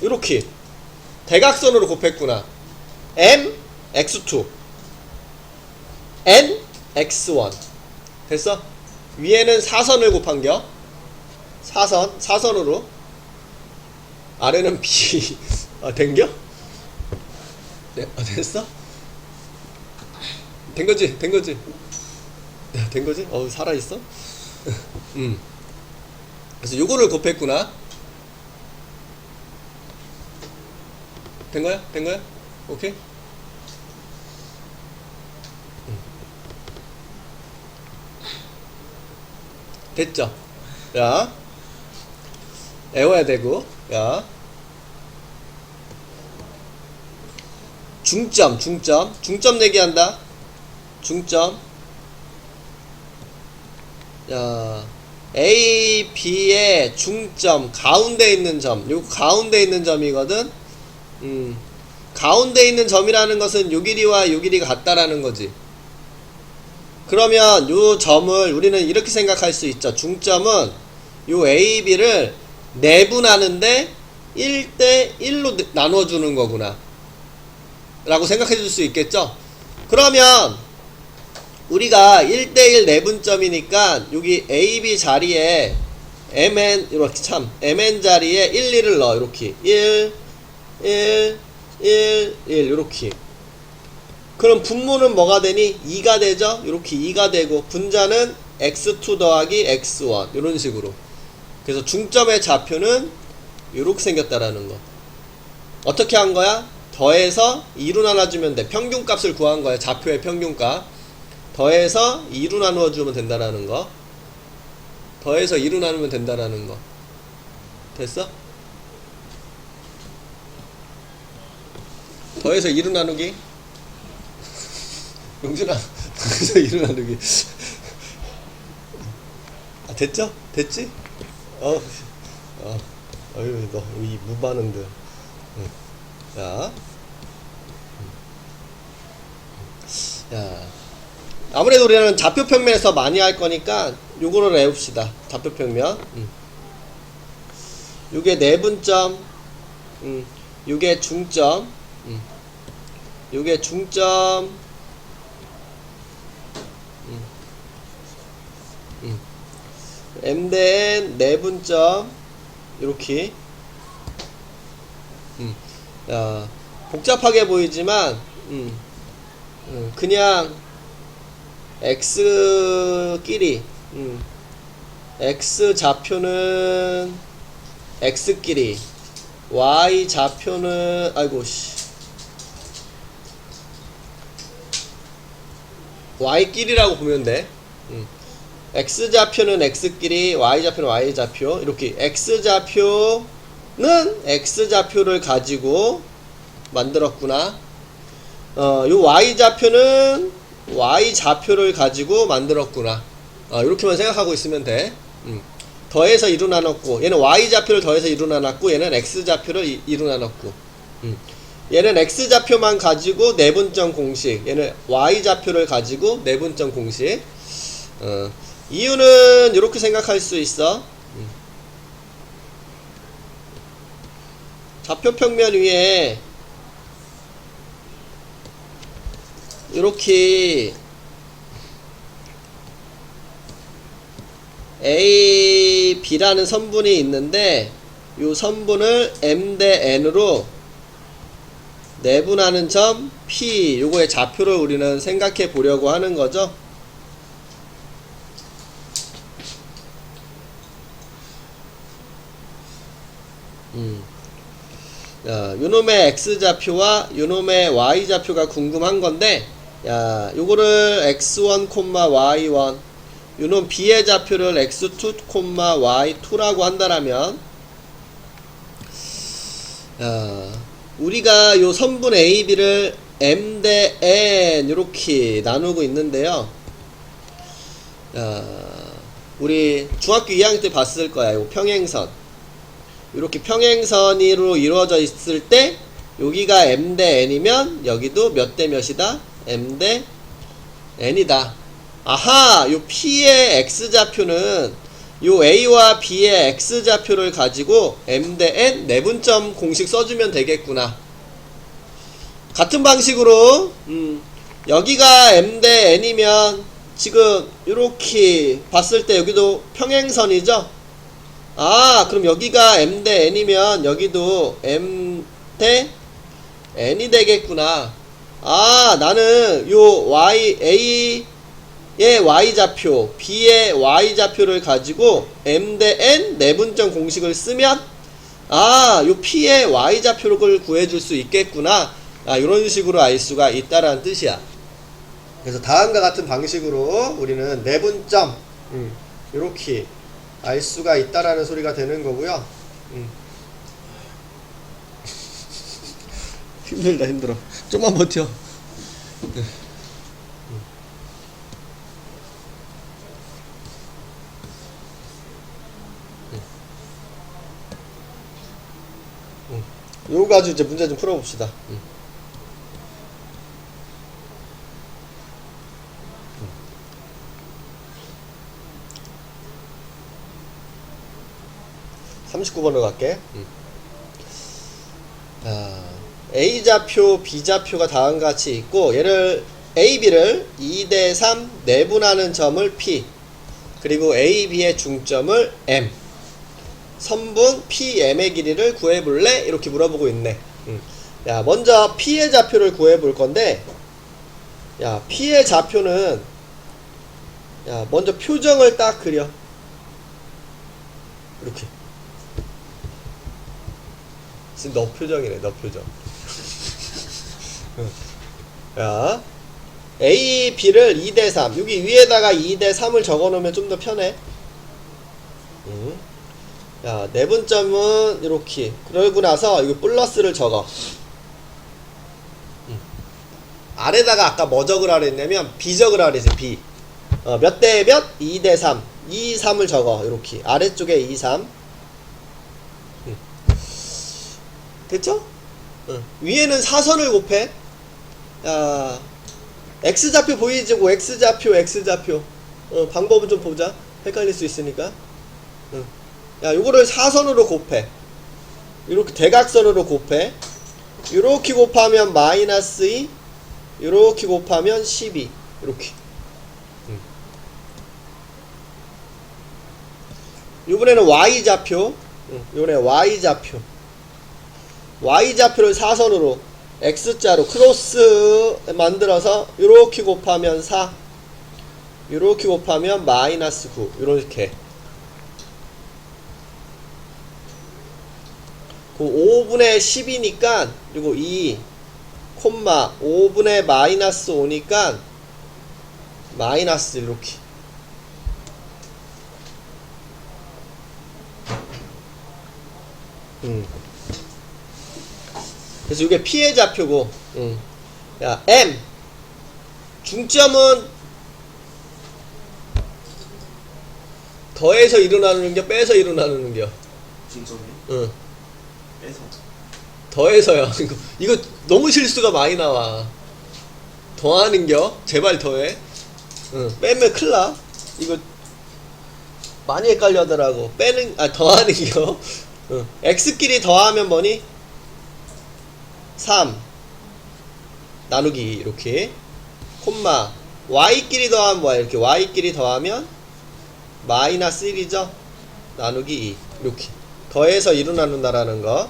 이렇게 대각선으로 곱했구나. m x2 n x1 됐어? 위에는 사선을 곱한겨. 사선으로. 아래는 b. 된겨? 네, 됐어? 된거지? 된거지? 살아있어? 그래서 요거를 곱했구나. 된거야? 오케이? 됐죠? 야, 외워야 되고. 야, 중점 내기한다. 중점. 야, A, B의 중점, 가운데 있는 점. 요 가운데 있는 점이거든. 가운데 있는 점이라는 것은 요 길이와 요 길이가 같다라는 거지. 그러면 요 점을 우리는 이렇게 생각할 수 있죠. 중점은 요 A, B를 내분하는데 1대1로 나눠주는 거구나 라고 생각해 줄 수 있겠죠. 그러면 우리가 1대1 내분점이니까 여기 AB 자리에 MN 이렇게 MN 자리에 1, 2를 넣어. 이렇게 1 이렇게. 그럼 분모는 뭐가 되니? 2가 되죠. 이렇게 2가 되고 분자는 x2 더하기 x1 이런 식으로. 그래서 중점의 좌표는 이렇게 생겼다라는 거. 어떻게 한 거야? 더해서 2로 나눠주면 돼. 평균값을 구한 거야. 좌표의 평균값. 더해서 2로 나누어주면 된다라는 거. 더해서 2로 나누면 된다라는 거. 됐어? 더해서 2로 나누기. 용준아, 더해서 2로 나누기. 됐죠? 됐지? 어휴, 너 이 무반응들. 자, 야, 아무래도 우리는 좌표 평면에서 많이 할 거니까 요거를 외웁시다. 좌표 평면. 요게 내분점, 요게 중점, 요게 중점, m 대 n 내분점 이렇게. 야, 복잡하게 보이지만 그냥 x끼리 x 좌표는 x끼리 y 좌표는 아이고 씨 y끼리라고 보면 돼. x 좌표는 x끼리 y 좌표는 y 좌표 이렇게 x 좌표는 x 좌표를 가지고 만들었구나. 요 y 좌표는 y 좌표를 가지고 만들었구나. 이렇게만 생각하고 있으면 돼. 더해서 2로 나눴고 얘는 y 좌표를 더해서 2로 나눴고 얘는 x 좌표를 2로 나눴고 얘는 x 좌표만 가지고 내분점 공식, 얘는 y 좌표를 가지고 내분점 공식. 이유는 이렇게 생각할 수 있어. 좌표 평면 위에 이렇게 A, B라는 선분이 있는데 이 선분을 M 대 N으로 내분하는 점 P, 요거의 좌표를 우리는 생각해 보려고 하는 거죠. 요놈의 X좌표와 요놈의 Y좌표가 궁금한 건데, 야, 요거를 X1, Y1, 요놈 B의 좌표를 X2, Y2라고 한다라면, 우리가 요 선분 A, B를 M 대 N 요렇게 나누고 있는데요. 우리 중학교 2학년 때 봤을 거야. 요 평행선. 이렇게 평행선으로 이루어져 있을 때 여기가 M 대 N이면 여기도 몇 대 몇이다? M 대 N이다. 아하! 요 P의 X좌표는 요 A와 B의 X좌표를 가지고 M 대 N 내분점 공식 써주면 되겠구나. 같은 방식으로 여기가 M 대 N이면 지금 이렇게 봤을 때 여기도 평행선이죠? 그럼 여기가 M 대 N이면 여기도 M 대 N이 되겠구나. 나는 요 A의 Y좌표, B의 Y좌표를 가지고 M 대 N 내분점 공식을 쓰면 요 P의 Y좌표를 구해줄 수 있겠구나. 이런 식으로 알 수가 있다라는 뜻이야. 그래서 다음과 같은 방식으로 우리는 내분점 이렇게 알 수가 있다라는 소리가 되는 거고요. 힘들다 힘들어. 좀만 버텨. 요거 가지고 이제 문제 좀 풀어봅시다. 39번으로 갈게. A좌표, B좌표가 다음과 같이 있고 얘를 A, B를 2대 3 내분하는 점을 P, 그리고 A, B의 중점을 M, 선분 PM의 길이를 구해볼래? 이렇게 물어보고 있네. 야, 먼저 P의 좌표를 구해볼 건데, 야, P의 좌표는, 야, 먼저 표정을 딱 그려. 이렇게. 지금 너 표정이네, 너 표정. 야, A, B를 2대 3. 여기 위에다가 2대 3을 적어 놓으면 좀 더 편해. 야, 내분점은 이렇게. 그러고 나서 이거 플러스를 적어. 아래다가 아까 뭐 적으라 그랬냐면 B 적으라 그랬지, B. 몇 대 몇? 2대 3. 2, 3을 적어. 이렇게. 아래쪽에 2, 3. 됐죠? 위에는 사선을 곱해. 야, X좌표 보이지? X좌표, X좌표. 방법은 좀 보자. 헷갈릴 수 있으니까. 야, 요거를 사선으로 곱해. 이렇게 대각선으로 곱해. 요렇게 곱하면 마이너스 2, 요렇게 곱하면 12. 이렇게. 이번에는 y좌표. 이번에 y좌표. y좌표를 사선으로 x자로 크로스 만들어서 요렇게 곱하면 4, 요렇게 곱하면 마이너스 9, 요렇게. 그 5분의 10이니까 그리고 2 콤마 5분의 마이너스 5니까 마이너스 이렇게. 그래서 이게 P의 좌표고. 야, M 중점은 더해서 일어나는 겨 빼서 일어나는 겨? 중점이? 응. 빼서. 더해서요. 이거 너무 실수가 많이 나와. 더하는 겨? 제발 더해. 빼면 큰일 나. 이거 많이 헷갈려 하더라고. 더하는 겨. x끼리 더하면 뭐니? 3 나누기 이렇게. 콤마 y끼리 더하면 뭐야? 이렇게 y끼리 더하면 마이너스 1이죠? 나누기 2 이렇게. 더해서 2로 나눈다라는 거.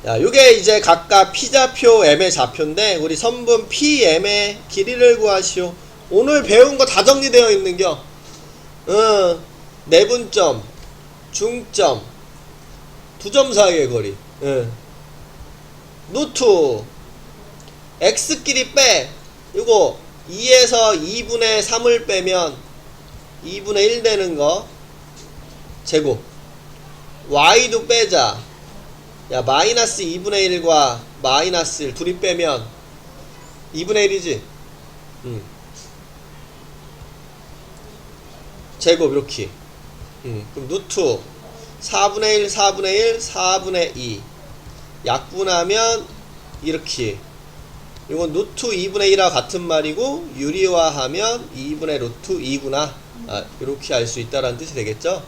야, 요게 이제 각각 P좌표, M의 좌표인데, 우리 선분 PM의 길이를 구하시오. 오늘 배운 거 다 정리되어 있는겨. 내분점, 중점, 두 점 사이의 거리. 노트, X끼리 빼. 요거 2에서 2분의 3을 빼면 2분의 1 되는 거. 제곱. Y도 빼자. 야, 마이너스 2분의 1과 마이너스 1 둘이 빼면 2분의 1이지? 제곱 이렇게. 그럼 루트 4분의 1, 4분의 1, 4분의 2 약분하면 이렇게. 이건 루트 2분의 1와 같은 말이고 유리화하면 2분의 루트 2구나. 이렇게 알 수 있다라는 뜻이 되겠죠?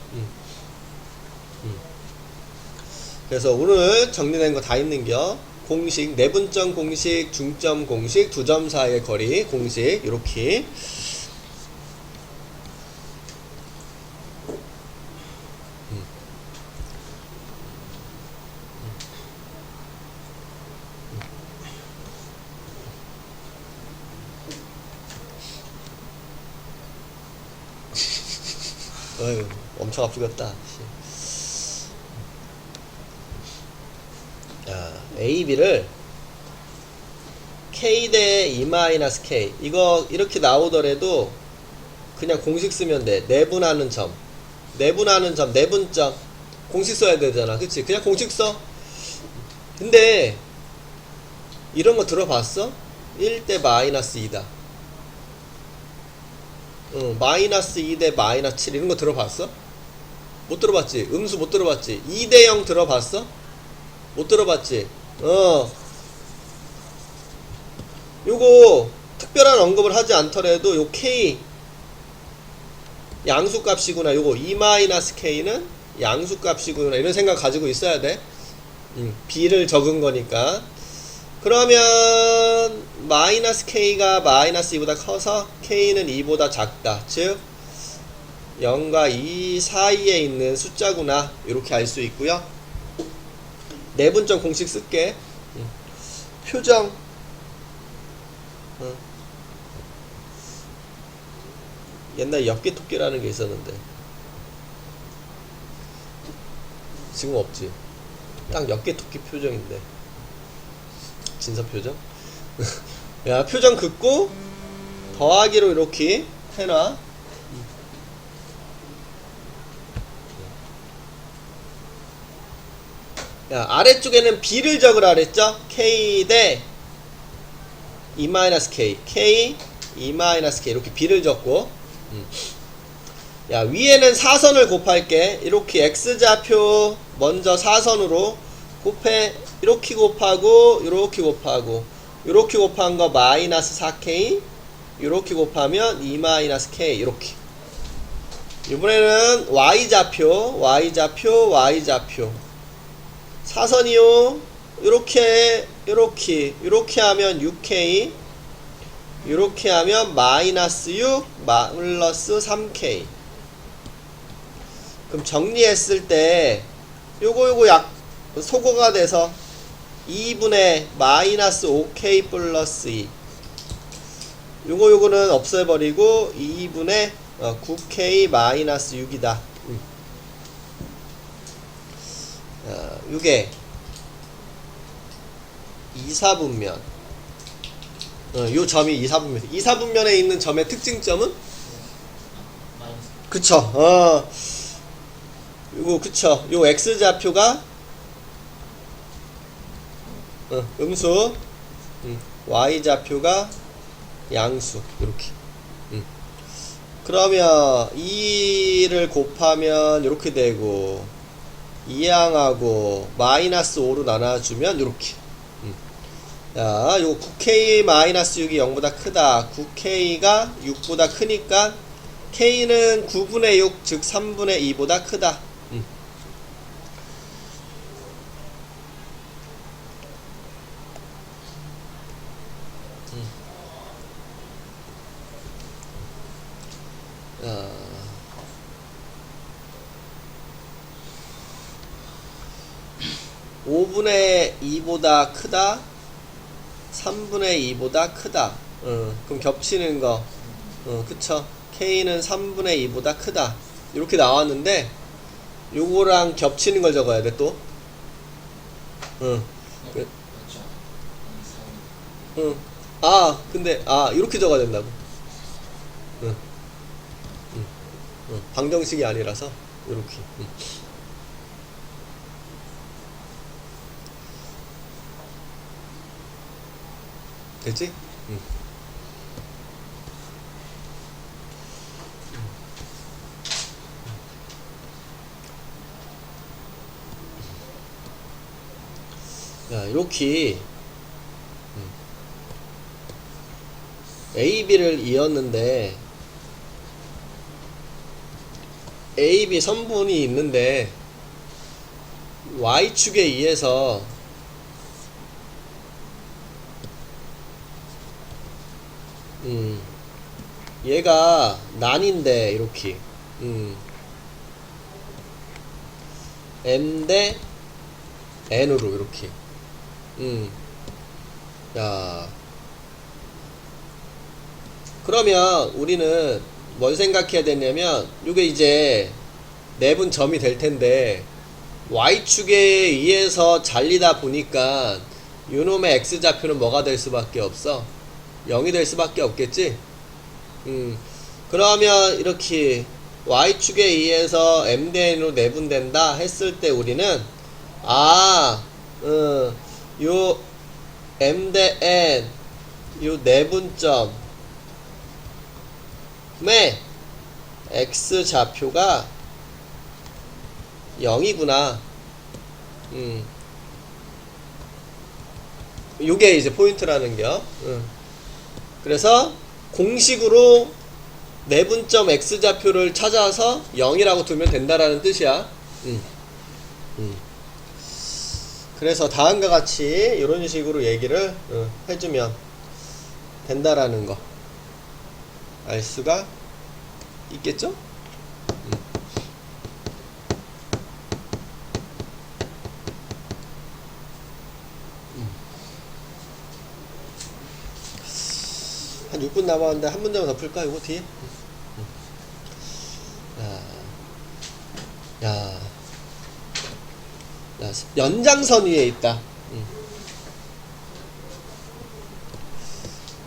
그래서 오늘 정리된 거 다 있는겨. 공식, 내분점 공식, 중점 공식, 두 점 사이의 거리 공식 이렇게. 어휴, 엄청 아프겠다. 야, A, B를 K 대 E-K 이거 이렇게 나오더라도 그냥 공식 쓰면 돼. 내분하는 점, 내분하는 점, 내분점 공식 써야 되잖아. 그치? 그냥 공식 써. 근데 이런 거 들어봤어? 1 대 마이너스 2다. 마이너스 2 대 마이너스 7 이런 거 들어봤어? 못 들어봤지? 음수 못 들어봤지? 2 대 0 들어봤어? 못 들어봤지? 요거 특별한 언급을 하지 않더라도 요 K 양수값이구나. 요거 E-K는 양수값이구나. 이런 생각 가지고 있어야 돼. B를 적은 거니까. 그러면 마이너스 K가 마이너스 2보다 커서 K는 2보다 작다. 즉 0과 2 사이에 있는 숫자구나. 이렇게 알 수 있고요. 내분점 공식 쓸게. 표정. 옛날에 엽기토끼라는 게 있었는데 지금 없지. 딱 엽기토끼 표정인데. 진서 표정? 야, 표정 긋고 더하기로 이렇게 해놔. 야, 아래쪽에는 B를 적으라 그랬죠? K 대 E-K K E-K 이렇게 B를 적고. 야, 위에는 사선을 곱할게. 이렇게 X좌표 먼저 사선으로 곱해. 이렇게 곱하고 이렇게 곱하고 이렇게 곱한 거 마이너스 4K 이렇게 곱하면 E-K 이렇게. 이번에는 Y좌표 Y좌표 Y좌표 사선이요. 이렇게 이렇게 하면 6K 이렇게 하면 마이너스 6 플러스 3K 그럼 정리했을 때 요거 약 소거가 돼서 2분의 마이너스 5k 플러스 2 요거는 없애버리고 2분의 9k 마이너스 6이다. 요게 2사분면 요 점이 2사분면 2사분면에 있는 점의 특징점은 그쵸 요거 그쵸 요 x좌표가 음수 y좌표가 양수 이렇게 그러면 2를 곱하면 이렇게 되고 2항하고 마이너스 5로 나눠주면 이렇게 자, 요 9k 마이너스 6이 0보다 크다 9k가 6보다 크니까 k는 9분의 6 즉 3분의 2보다 크다 자, 5분의 2보다 크다 3분의 2보다 크다 그럼 겹치는 거 그쵸 k는 3분의 2보다 크다 이렇게 나왔는데 요거랑 겹치는 걸 적어야 돼 또 근데 이렇게 적어야 된다고 방정식이 아니라서 이렇게 됐지? 자, 이렇게 AB를 이었는데 AB 선분이 있는데 Y축에 의해서 얘가 난인데 이렇게 M 대 N으로 이렇게 야 그러면 우리는 뭘 생각해야 되냐면 요게 이제 내분 점이 될 텐데 Y축에 의해서 잘리다 보니까 요놈의 X좌표는 뭐가 될 수밖에 없어 0이 될 수밖에 없겠지 그러면 이렇게 Y축에 의해서 M 대 N으로 내분된다 했을 때 우리는 요 M 대 N 요 내분점의 X좌표가 0이구나 요게 이제 포인트라는겨 그래서 공식으로 내분점 X좌표를 찾아서 0이라고 두면 된다라는 뜻이야 그래서 다음과 같이 이런 식으로 얘기를 해주면 된다라는 거 알 수가 있겠죠? 한 6분 남았는데 한 문제만 더 풀까? 이거 뒤에? 야, 연장선 위에 있다.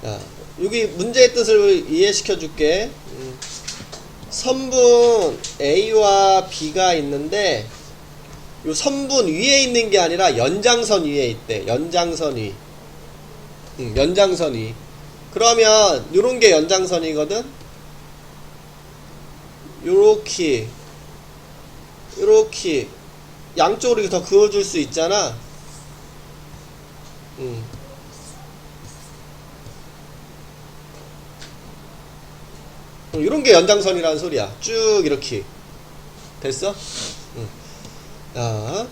야, 여기 문제의 뜻을 이해시켜 줄게. 선분 A와 B가 있는데, 요 선분 위에 있는 게 아니라 연장선 위에 있대. 연장선 위. 연장선 위. 그러면 요런 게 연장선이거든. 요렇게 양쪽으로 이렇게 더 그어줄 수 있잖아. 이런 게 연장선이라는 소리야. 쭉 이렇게 됐어? 자,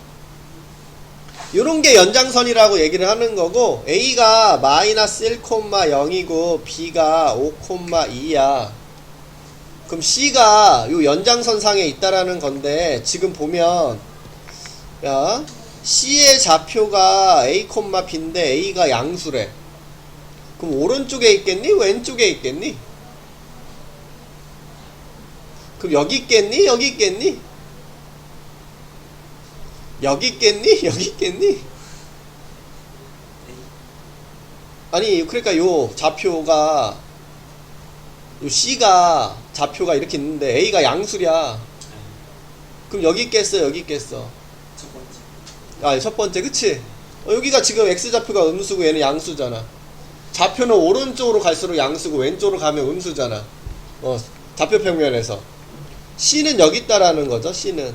요런 게 연장선이라고 얘기를 하는 거고, A가 마이너스 1,0이고 B가 5,2야. 그럼 C가 요 연장선상에 있다라는 건데, 지금 보면, 야, C의 좌표가 A, B인데 A가 양수래. 그럼 오른쪽에 있겠니? 왼쪽에 있겠니? 그럼 여기 있겠니? 여기 있겠니? 여기 있겠니? 여기 있겠니? 아니, 그러니까 요 좌표가, 요 C가 좌표가 이렇게 있는데 A가 양수랴. 그럼 여기 있겠어? 여기 있겠어? 첫 번째. 아, 첫 번째, 그치? 여기가 지금 X좌표가 음수고 얘는 양수잖아. 좌표는 오른쪽으로 갈수록 양수고 왼쪽으로 가면 음수잖아. 좌표 평면에서. C는 여기 있다라는 거죠, C는.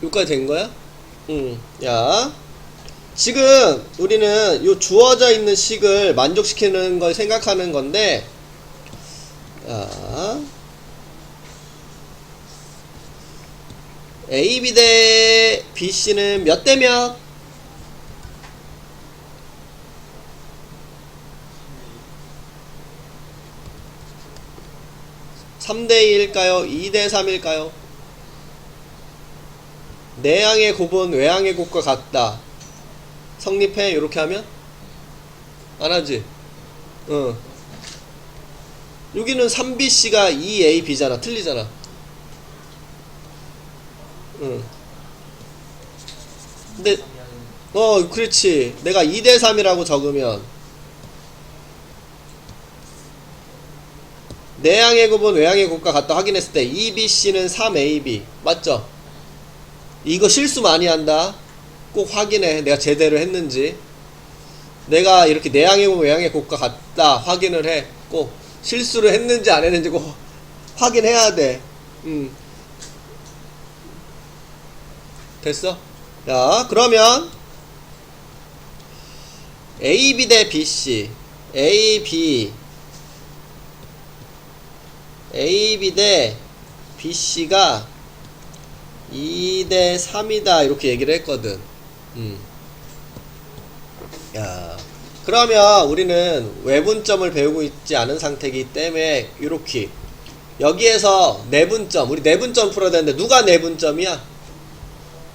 여기까지 된 거야? 야. 지금 우리는 요 주어져 있는 식을 만족시키는 걸 생각하는 건데, 야. AB 대 BC는 몇 대 몇? 3대2일까요? 2대3일까요? 내항의 곱은 외항의 곱과 같다. 성립해? 이렇게 하면? 안 하지? 여기는 3BC가 2AB잖아. 틀리잖아. 근데, 그렇지. 내가 2대3이라고 적으면, 내항의 곱은 외항의 곱과 같다 확인했을 때 2BC는 3AB 맞죠? 이거 실수 많이 한다. 꼭 확인해. 내가 제대로 했는지. 내가 이렇게 내항의 곱 외항의 곱과 같다 확인을 해. 꼭 실수를 했는지 안 했는지 꼭 확인해야 돼. 됐어? 자, 그러면 AB 대 BC, AB 대 BC가 2대 3이다 이렇게 얘기를 했거든. 야, 그러면 우리는 외분점을 배우고 있지 않은 상태이기 때문에 이렇게 여기에서 내분점, 우리 내분점 풀어야 되는데 누가 내분점이야?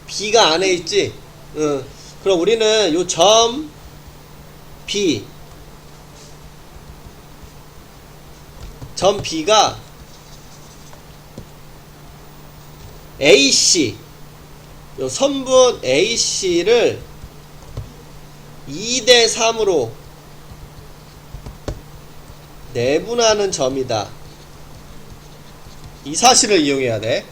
B가 안에 있지? 그럼 우리는 요 점 B, 점 B가 AC, 요 선분 AC를 2대 3으로 내분하는 점이다. 이 사실을 이용해야 돼.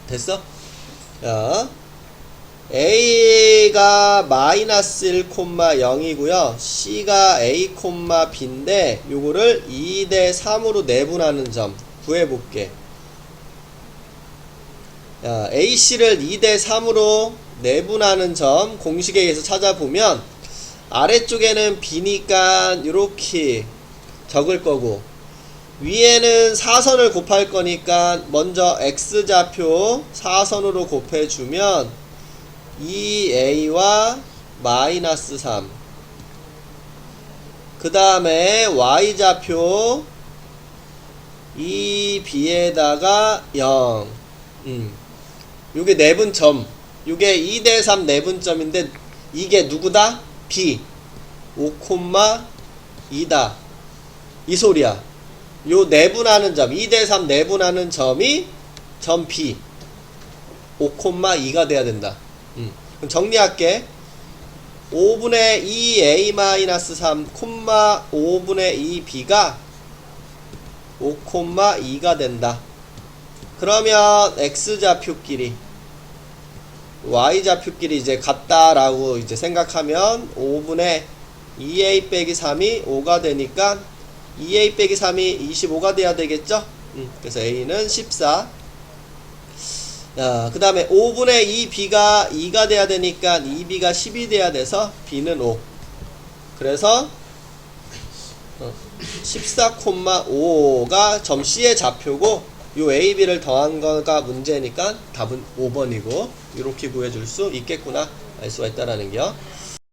됐어? 자, A가 마이너스 1,0이고요. C가 A, B인데 요거를 2대 3으로 내분하는 점 구해볼게. 자, AC를 2대 3으로 내분하는 점 공식에 의해서 찾아보면 아래쪽에는 B니까 이렇게 적을 거고 위에는 사선을 곱할 거니까 먼저 X좌표 사선으로 곱해주면 2A와 마이너스 3 그 다음에 Y좌표 2B에다가 0 요게 내분점 요게 2대 3 내분점인데 이게 누구다? B 5,2다 이 소리야. 요 내분하는 점 2대 3 내분하는 점이 점 B 5,2가 돼야 된다. 그럼 정리할게. 5분의 2A-3, 5분의 2B가 5,2가 된다. 그러면 X좌표끼리 Y좌표끼리 이제 같다라고 이제 생각하면 5분의 2A 빼기 3이 5가 되니까 2A 빼기 3이 25가 돼야 되겠죠? 그래서 A는 14. 그 다음에 5분의 2B가 2가 돼야 되니까 2B가 10이 돼야 돼서 B는 5. 그래서 14,5가 점 C의 좌표고 요 AB를 더한 거가 문제니까 답은 5번이고 이렇게 구해줄 수 있겠구나 알 수가 있다라는 겨.